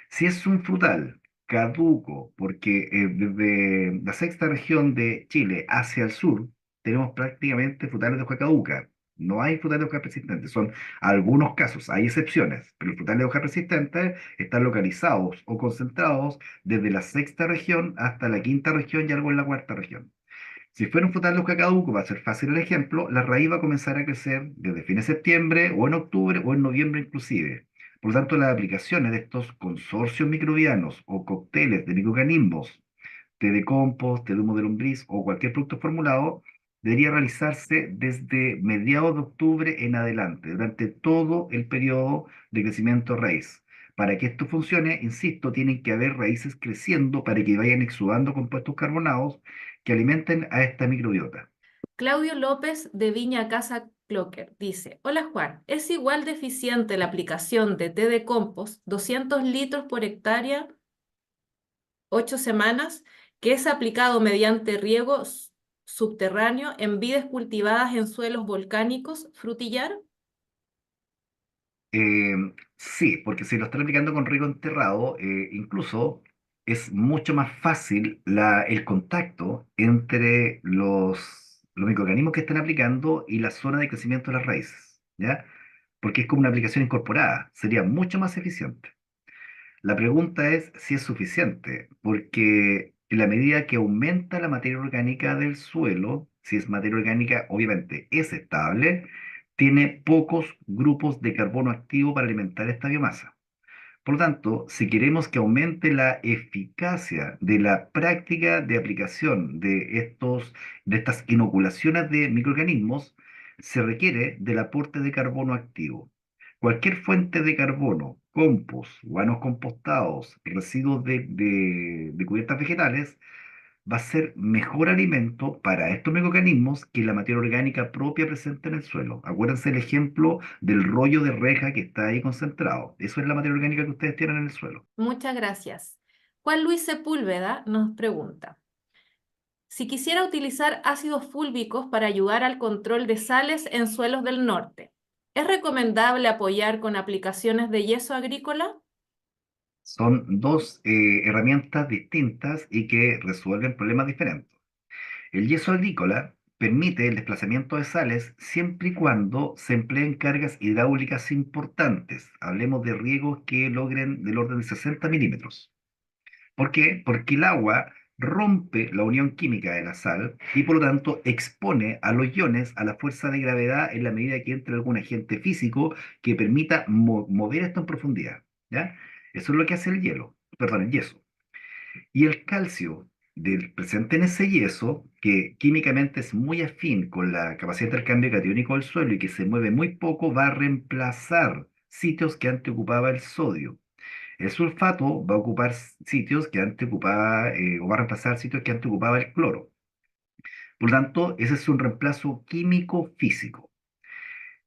Si es un frutal caduco, porque desde la sexta región de Chile hacia el sur tenemos prácticamente frutales de hoja caduca. No hay frutales de hoja persistente, son algunos casos, hay excepciones, pero los frutales de hoja persistente están localizados o concentrados desde la sexta región hasta la quinta región y algo en la cuarta región. Si fuera un frutal de hoja caduco, va a ser fácil el ejemplo, la raíz va a comenzar a crecer desde fines de septiembre o en octubre o en noviembre inclusive. Por lo tanto, las aplicaciones de estos consorcios microbianos o cócteles de microorganismos, té de compost, té de humo de lombriz o cualquier producto formulado, debería realizarse desde mediados de octubre en adelante, durante todo el periodo de crecimiento raíz. Para que esto funcione, insisto, tienen que haber raíces creciendo para que vayan exudando compuestos carbonados que alimenten a esta microbiota. Claudio López de Viña Casa Clocker dice, hola Juan, ¿es igual de eficiente la aplicación de té de compost 200 litros por hectárea 8 semanas que es aplicado mediante riego subterráneo en vides cultivadas en suelos volcánicos frutillar? Eh, sí, porque si lo están aplicando con riego enterrado, incluso es mucho más fácil el contacto entre los microorganismos que están aplicando y la zona de crecimiento de las raíces, ¿ya? Porque es como una aplicación incorporada, sería mucho más eficiente. La pregunta es si es suficiente, porque en la medida que aumenta la materia orgánica del suelo, si es materia orgánica, obviamente es estable, tiene pocos grupos de carbono activo para alimentar esta biomasa. Por lo tanto, si queremos que aumente la eficacia de la práctica de aplicación de estas inoculaciones de microorganismos, se requiere del aporte de carbono activo. Cualquier fuente de carbono, compost, guanos compostados, residuos de cubiertas vegetales, va a ser mejor alimento para estos microorganismos que la materia orgánica propia presente en el suelo. Acuérdense el ejemplo del rollo de reja que está ahí concentrado. Eso es la materia orgánica que ustedes tienen en el suelo. Muchas gracias. Juan Luis Sepúlveda nos pregunta, si quisiera utilizar ácidos fúlbicos para ayudar al control de sales en suelos del norte, ¿es recomendable apoyar con aplicaciones de yeso agrícola? Son dos herramientas distintas y que resuelven problemas diferentes. El yeso agrícola permite el desplazamiento de sales siempre y cuando se empleen cargas hidráulicas importantes. Hablemos de riegos que logren del orden de 60 milímetros. ¿Por qué? Porque el agua rompe la unión química de la sal y por lo tanto expone a los iones a la fuerza de gravedad en la medida que entre algún agente físico que permita mover esto en profundidad. ¿Ya? Eso es lo que hace el hielo, perdón, el yeso. Y el calcio presente en ese yeso, que químicamente es muy afín con la capacidad de intercambio catiónico del suelo y que se mueve muy poco, va a reemplazar sitios que antes ocupaba el sodio. El sulfato va a ocupar sitios que antes ocupaba, o va a reemplazar sitios que antes ocupaba el cloro. Por lo tanto, ese es un reemplazo químico físico.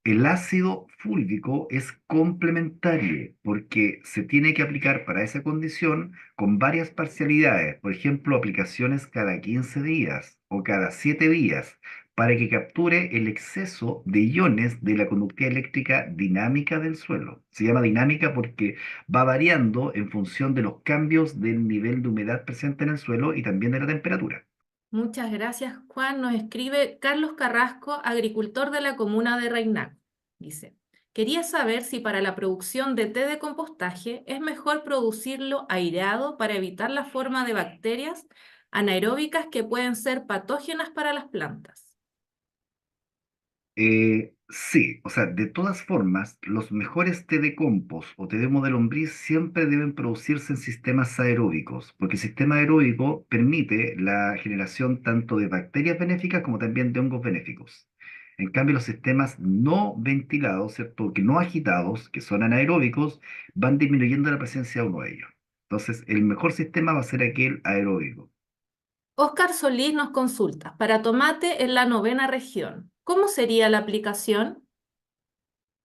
El ácido fúlvico es complementario porque se tiene que aplicar para esa condición con varias parcialidades, por ejemplo, aplicaciones cada 15 días o cada 7 días para que capture el exceso de iones de la conductividad eléctrica dinámica del suelo. Se llama dinámica porque va variando en función de los cambios del nivel de humedad presente en el suelo y también de la temperatura. Muchas gracias, Juan. Nos escribe Carlos Carrasco, agricultor de la comuna de Reinac. Dice, quería saber si para la producción de té de compostaje es mejor producirlo aireado para evitar la forma de bacterias anaeróbicas que pueden ser patógenas para las plantas. Sí, o sea, de todas formas, los mejores té de compost o té de de lombriz siempre deben producirse en sistemas aeróbicos, porque el sistema aeróbico permite la generación tanto de bacterias benéficas como también de hongos benéficos. En cambio, los sistemas no ventilados, ¿cierto? Que no agitados, que son anaeróbicos, van disminuyendo la presencia de uno de ellos. Entonces, el mejor sistema va a ser aquel aeróbico. Óscar Solís nos consulta, para tomate en la 9ª región, ¿cómo sería la aplicación?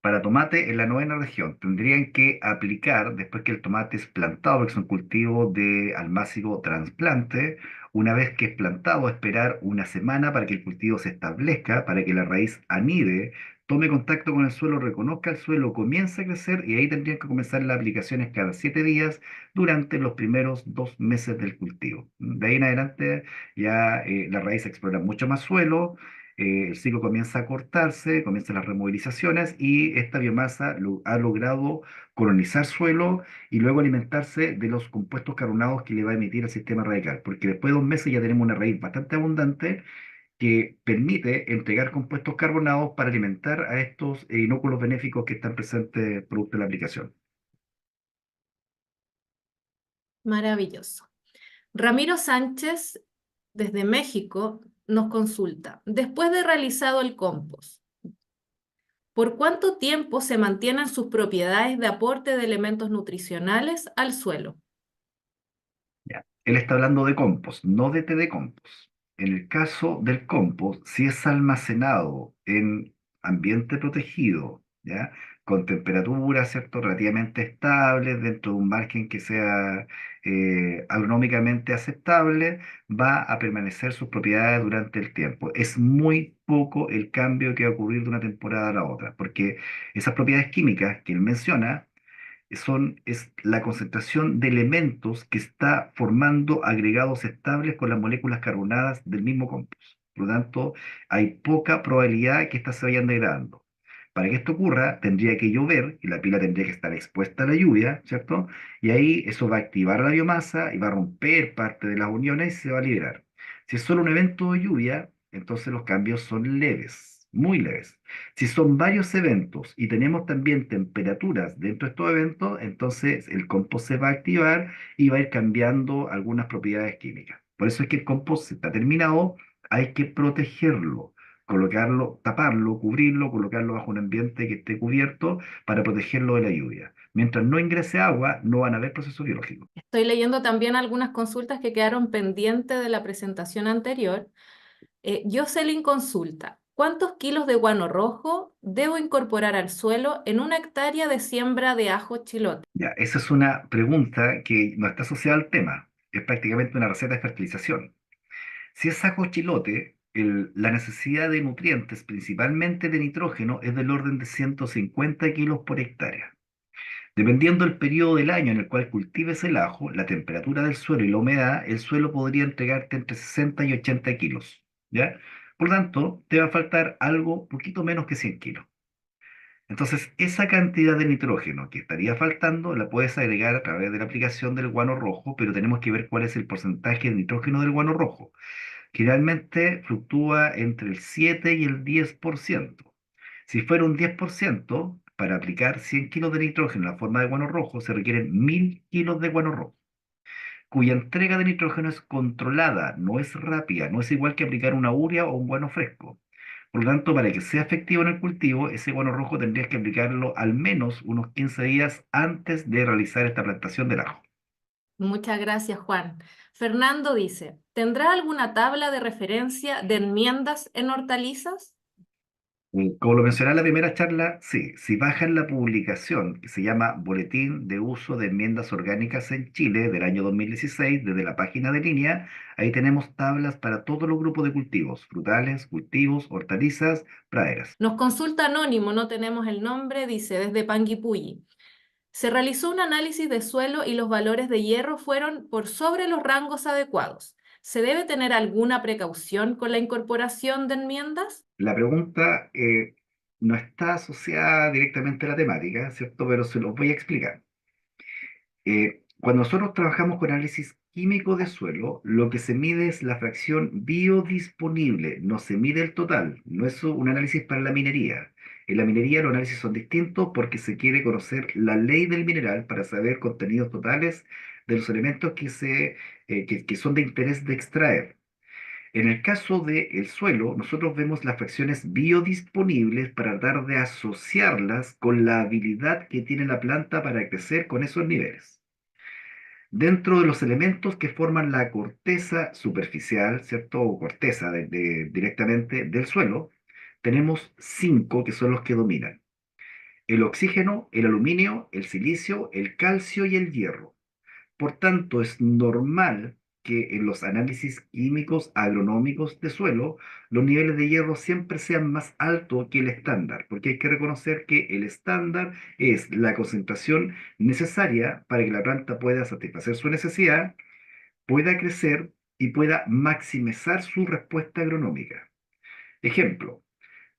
Para tomate en la 9ª región tendrían que aplicar, después que el tomate es plantado, porque es un cultivo de almácigo trasplante, una vez que es plantado, esperar una semana para que el cultivo se establezca, para que la raíz anide, tome contacto con el suelo, reconozca el suelo, comience a crecer y ahí tendrían que comenzar las aplicaciones cada 7 días durante los primeros 2 meses del cultivo. De ahí en adelante ya la raíz explora mucho más suelo, el ciclo comienza a cortarse, comienzan las removilizaciones y esta biomasa ha logrado colonizar suelo y luego alimentarse de los compuestos carbonados que le va a emitir el sistema radical, porque después de 2 meses ya tenemos una raíz bastante abundante que permite entregar compuestos carbonados para alimentar a estos inóculos benéficos que están presentes producto de la aplicación. Maravilloso. Ramiro Sánchez, desde México, nos consulta, después de realizado el compost, ¿por cuánto tiempo se mantienen sus propiedades de aporte de elementos nutricionales al suelo? Ya. Él está hablando de compost, no de té de compost. En el caso del compost, si es almacenado en ambiente protegido, ¿ya? Con temperatura, ¿cierto? Relativamente estable, dentro de un margen que sea agronómicamente aceptable, va a permanecer sus propiedades durante el tiempo. Es muy poco el cambio que va a ocurrir de una temporada a la otra, porque esas propiedades químicas que él menciona es la concentración de elementos que está formando agregados estables con las moléculas carbonadas del mismo compuesto. Por lo tanto, hay poca probabilidad que éstas se vayan degradando. Para que esto ocurra, tendría que llover y la pila tendría que estar expuesta a la lluvia, ¿cierto? Y ahí eso va a activar la biomasa y va a romper parte de las uniones y se va a liberar. Si es solo un evento de lluvia, entonces los cambios son leves, muy leves. Si son varios eventos y tenemos también temperaturas dentro de estos eventos, entonces el compost se va a activar y va a ir cambiando algunas propiedades químicas. Por eso es que el compost, si está terminado, hay que protegerlo, colocarlo, taparlo, cubrirlo, colocarlo bajo un ambiente que esté cubierto para protegerlo de la lluvia. Mientras no ingrese agua, no van a haber procesos biológicos. Estoy leyendo también algunas consultas que quedaron pendientes de la presentación anterior. Jocelyn consulta, ¿cuántos kilos de guano rojo debo incorporar al suelo en una hectárea de siembra de ajo chilote? Ya, esa es una pregunta que no está asociada al tema. Es prácticamente una receta de fertilización. Si es saco chilote, la necesidad de nutrientes, principalmente de nitrógeno, es del orden de 150 kilos por hectárea. Dependiendo del periodo del año en el cual cultives el ajo, la temperatura del suelo y la humedad, el suelo podría entregarte entre 60 y 80 kilos, ¿ya? Por lo tanto, te va a faltar algo poquito menos que 100 kilos. Entonces, esa cantidad de nitrógeno que estaría faltando la puedes agregar a través de la aplicación del guano rojo, pero tenemos que ver cuál es el porcentaje de nitrógeno del guano rojo. Generalmente fluctúa entre el 7 y el 10%. Si fuera un 10%, para aplicar 100 kilos de nitrógeno en la forma de guano rojo, se requieren 1000 kilos de guano rojo, cuya entrega de nitrógeno es controlada, no es rápida, no es igual que aplicar una urea o un guano fresco. Por lo tanto, para que sea efectivo en el cultivo, ese guano rojo tendrías que aplicarlo al menos unos 15 días antes de realizar esta plantación del ajo. Muchas gracias, Juan. Fernando dice, ¿tendrá alguna tabla de referencia de enmiendas en hortalizas? Como lo mencioné en la primera charla, sí, si bajan la publicación que se llama Boletín de Uso de Enmiendas Orgánicas en Chile del año 2016, desde la página de línea, ahí tenemos tablas para todos los grupos de cultivos, frutales, cultivos, hortalizas, praderas. Nos consulta anónimo, no tenemos el nombre, dice desde Panguipulli. Se realizó un análisis de suelo y los valores de hierro fueron por sobre los rangos adecuados. ¿Se debe tener alguna precaución con la incorporación de enmiendas? La pregunta no está asociada directamente a la temática, ¿cierto? Pero se los voy a explicar. Cuando nosotros trabajamos con análisis químico de suelo, lo que se mide es la fracción biodisponible, no se mide el total, no es un análisis para la minería. En la minería los análisis son distintos porque se quiere conocer la ley del mineral para saber contenidos totales de los elementos que son de interés de extraer. En el caso del suelo, nosotros vemos las fracciones biodisponibles para tratar de asociarlas con la habilidad que tiene la planta para crecer con esos niveles. Dentro de los elementos que forman la corteza superficial, ¿cierto? O corteza directamente del suelo, tenemos cinco que son los que dominan: el oxígeno, el aluminio, el silicio, el calcio y el hierro. Por tanto, es normal que en los análisis químicos agronómicos de suelo los niveles de hierro siempre sean más altos que el estándar, porque hay que reconocer que el estándar es la concentración necesaria para que la planta pueda satisfacer su necesidad, pueda crecer y pueda maximizar su respuesta agronómica. Ejemplo,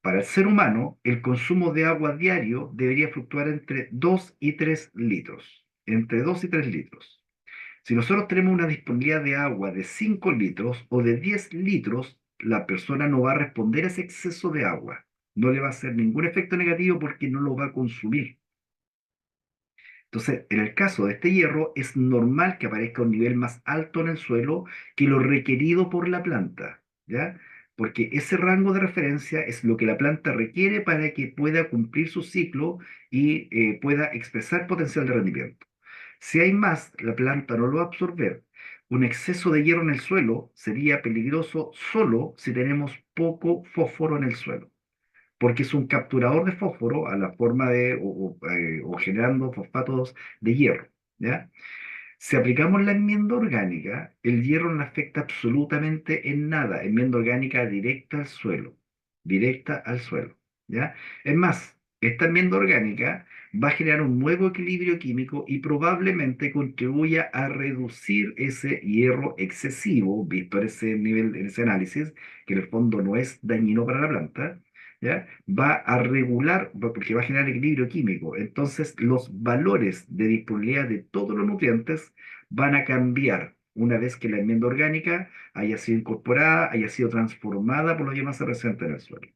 para el ser humano, el consumo de agua diario debería fluctuar entre 2 y 3 litros. Entre 2 y 3 litros. Si nosotros tenemos una disponibilidad de agua de 5 litros o de 10 litros, la persona no va a responder a ese exceso de agua. No le va a hacer ningún efecto negativo porque no lo va a consumir. Entonces, en el caso de este hierro, es normal que aparezca un nivel más alto en el suelo que lo requerido por la planta, ¿ya? Porque ese rango de referencia es lo que la planta requiere para que pueda cumplir su ciclo y pueda expresar potencial de rendimiento. Si hay más, la planta no lo va a absorber. Un exceso de hierro en el suelo sería peligroso solo si tenemos poco fósforo en el suelo, porque es un capturador de fósforo a la forma o generando fosfatos de hierro, ¿ya? Si aplicamos la enmienda orgánica, el hierro no afecta absolutamente en nada. Enmienda orgánica directa al suelo, ¿ya? Es más, esta enmienda orgánica va a generar un nuevo equilibrio químico y probablemente contribuya a reducir ese hierro excesivo, visto en ese nivel, en ese análisis, que en el fondo no es dañino para la planta, ¿ya? Va a regular, porque va a generar equilibrio químico. Entonces, los valores de disponibilidad de todos los nutrientes van a cambiar una vez que la enmienda orgánica haya sido incorporada, haya sido transformada por los que se presenta en el suelo.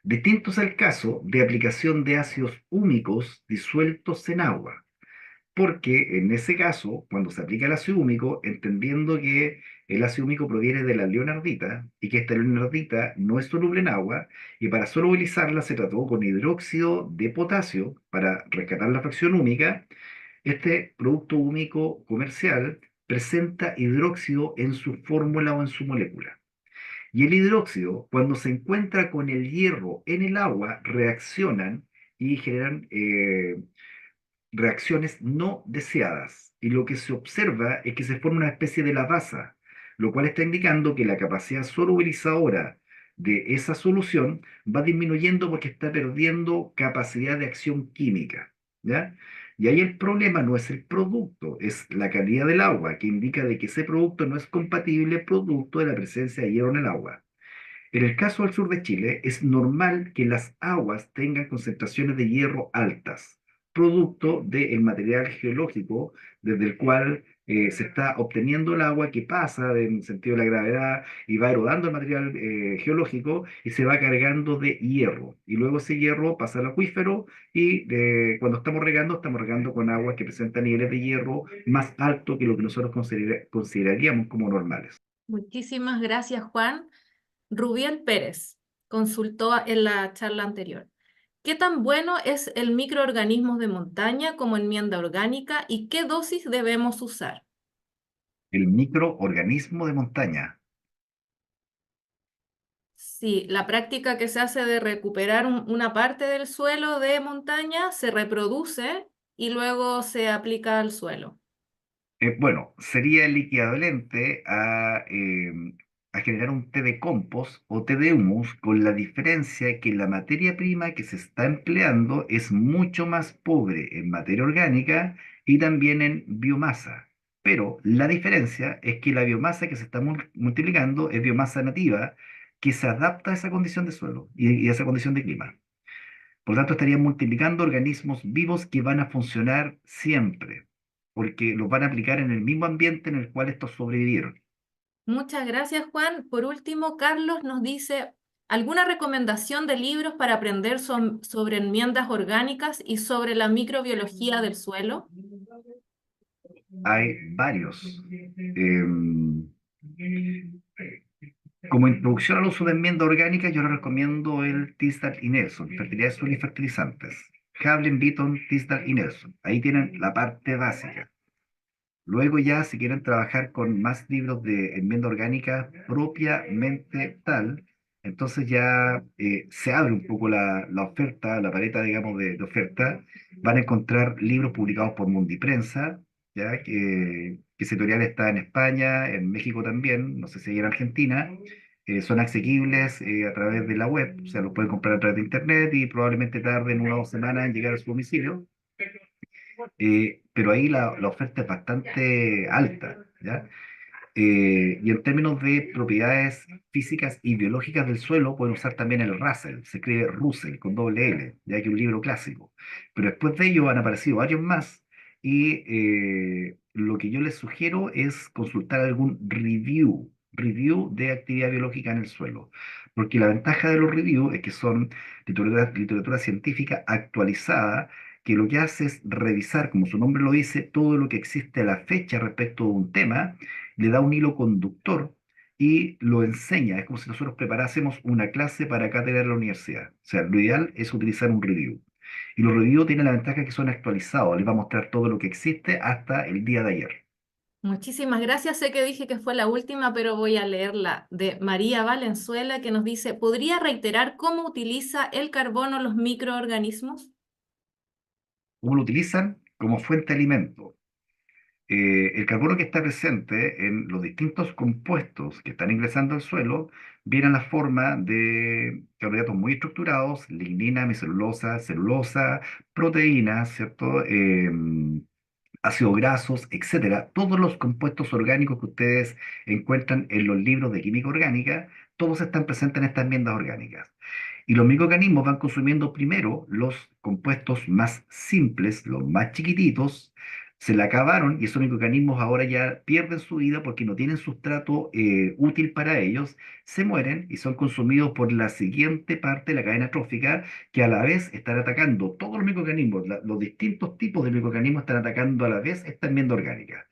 Distinto es el caso de aplicación de ácidos húmicos disueltos en agua, porque en ese caso, cuando se aplica el ácido húmico, entendiendo que el ácido húmico proviene de la leonardita y que esta leonardita no es soluble en agua, y para solubilizarla se trató con hidróxido de potasio para rescatar la fracción húmica. Este producto húmico comercial presenta hidróxido en su fórmula o en su molécula. Y el hidróxido, cuando se encuentra con el hierro en el agua, reaccionan y generan reacciones no deseadas. Y lo que se observa es que se forma una especie de lavaza, lo cual está indicando que la capacidad solubilizadora de esa solución va disminuyendo porque está perdiendo capacidad de acción química, ¿ya? Y ahí el problema no es el producto, es la calidad del agua, que indica de que ese producto no es compatible producto de la presencia de hierro en el agua. En el caso del sur de Chile, es normal que las aguas tengan concentraciones de hierro altas, producto del material geológico desde el cual se está obteniendo el agua que pasa en sentido de la gravedad y va erodando el material geológico y se va cargando de hierro. Y luego ese hierro pasa al acuífero y cuando estamos regando con aguas que presentan niveles de hierro más altos que lo que nosotros consideraríamos como normales. Muchísimas gracias, Juan. Rubiel Pérez consultó en la charla anterior. ¿Qué tan bueno es el microorganismos de montaña como enmienda orgánica y qué dosis debemos usar? El microorganismo de montaña. Sí, la práctica que se hace de recuperar una parte del suelo de montaña se reproduce y luego se aplica al suelo. Bueno, sería el equivalente a generar un té de compost o té de humus, con la diferencia que la materia prima que se está empleando es mucho más pobre en materia orgánica y también en biomasa. Pero la diferencia es que la biomasa que se está multiplicando es biomasa nativa que se adapta a esa condición de suelo y a esa condición de clima. Por lo tanto, estarían multiplicando organismos vivos que van a funcionar siempre, porque los van a aplicar en el mismo ambiente en el cual estos sobrevivieron. Muchas gracias, Juan. Por último, Carlos nos dice, ¿alguna recomendación de libros para aprender sobre enmiendas orgánicas y sobre la microbiología del suelo? Hay varios. Como introducción al uso de enmienda orgánica, yo les recomiendo el Tisdale y Nelson, fertilidades, suelo y fertilizantes. Havlin, Beaton, Tisdale y Nelson. Ahí tienen la parte básica. Luego ya, si quieren trabajar con más libros de enmienda orgánica propiamente tal, entonces ya se abre un poco la oferta, la paleta, digamos, de oferta. Van a encontrar libros publicados por Mundiprensa, ya que ese editorial está en España, en México también, no sé si hay en Argentina. Son asequibles a través de la web, o sea, los pueden comprar a través de internet y probablemente tarden 1 o 2 semanas en llegar a su domicilio. Pero ahí la oferta es bastante alta, ¿ya? Y en términos de propiedades físicas y biológicas del suelo, pueden usar también el Russell, se escribe Russell con doble L, ya que es un libro clásico. Pero después de ello han aparecido varios más y lo que yo les sugiero es consultar algún review de actividad biológica en el suelo. Porque la ventaja de los reviews es que son literatura científica actualizada que lo que hace es revisar, como su nombre lo dice, todo lo que existe a la fecha respecto de un tema, le da un hilo conductor y lo enseña. Es como si nosotros preparásemos una clase para cátedra en la universidad. O sea, lo ideal es utilizar un review. Y los reviews tienen la ventaja que son actualizados, les va a mostrar todo lo que existe hasta el día de ayer. Muchísimas gracias. Sé que dije que fue la última, pero voy a leerla de María Valenzuela, que nos dice, ¿podría reiterar cómo utiliza el carbono los microorganismos? ¿Cómo lo utilizan? Como fuente de alimento. El carbono que está presente en los distintos compuestos que están ingresando al suelo viene en la forma de carbohidratos muy estructurados, lignina, hemicelulosa, celulosa, proteínas, ¿cierto? Ácidos grasos, etcétera. Todos los compuestos orgánicos que ustedes encuentran en los libros de química orgánica, todos están presentes en estas enmiendas orgánicas. Y los microorganismos van consumiendo primero los compuestos más simples, los más chiquititos, se le acabaron y esos microorganismos ahora ya pierden su vida porque no tienen sustrato útil para ellos, se mueren y son consumidos por la siguiente parte de la cadena trófica que a la vez están atacando todos los microorganismos, los distintos tipos de microorganismos están atacando a la vez esta enmienda orgánica.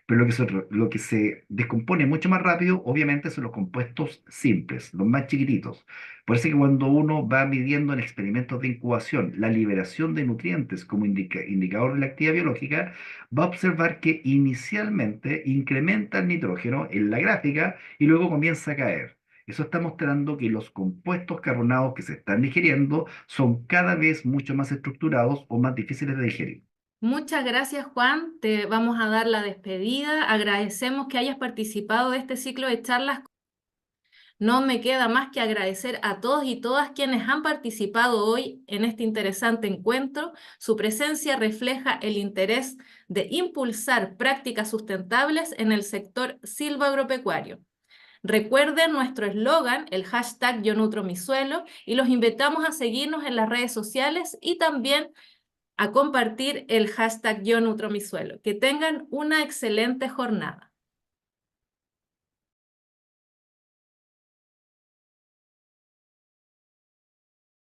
Pero lo que se descompone mucho más rápido, obviamente, son los compuestos simples, los más chiquititos. Por eso que cuando uno va midiendo en experimentos de incubación la liberación de nutrientes como indicador de la actividad biológica, va a observar que inicialmente incrementa el nitrógeno en la gráfica y luego comienza a caer. Eso está mostrando que los compuestos carbonados que se están digiriendo son cada vez mucho más estructurados o más difíciles de digerir. Muchas gracias, Juan. Te vamos a dar la despedida. Agradecemos que hayas participado de este ciclo de charlas. No me queda más que agradecer a todos y todas quienes han participado hoy en este interesante encuentro. Su presencia refleja el interés de impulsar prácticas sustentables en el sector silvagropecuario. Recuerden nuestro eslogan, el hashtag Yo Nutro Mi Suelo, y los invitamos a seguirnos en las redes sociales y también a compartir el hashtag Yo Nutro Mi Suelo. Que tengan una excelente jornada.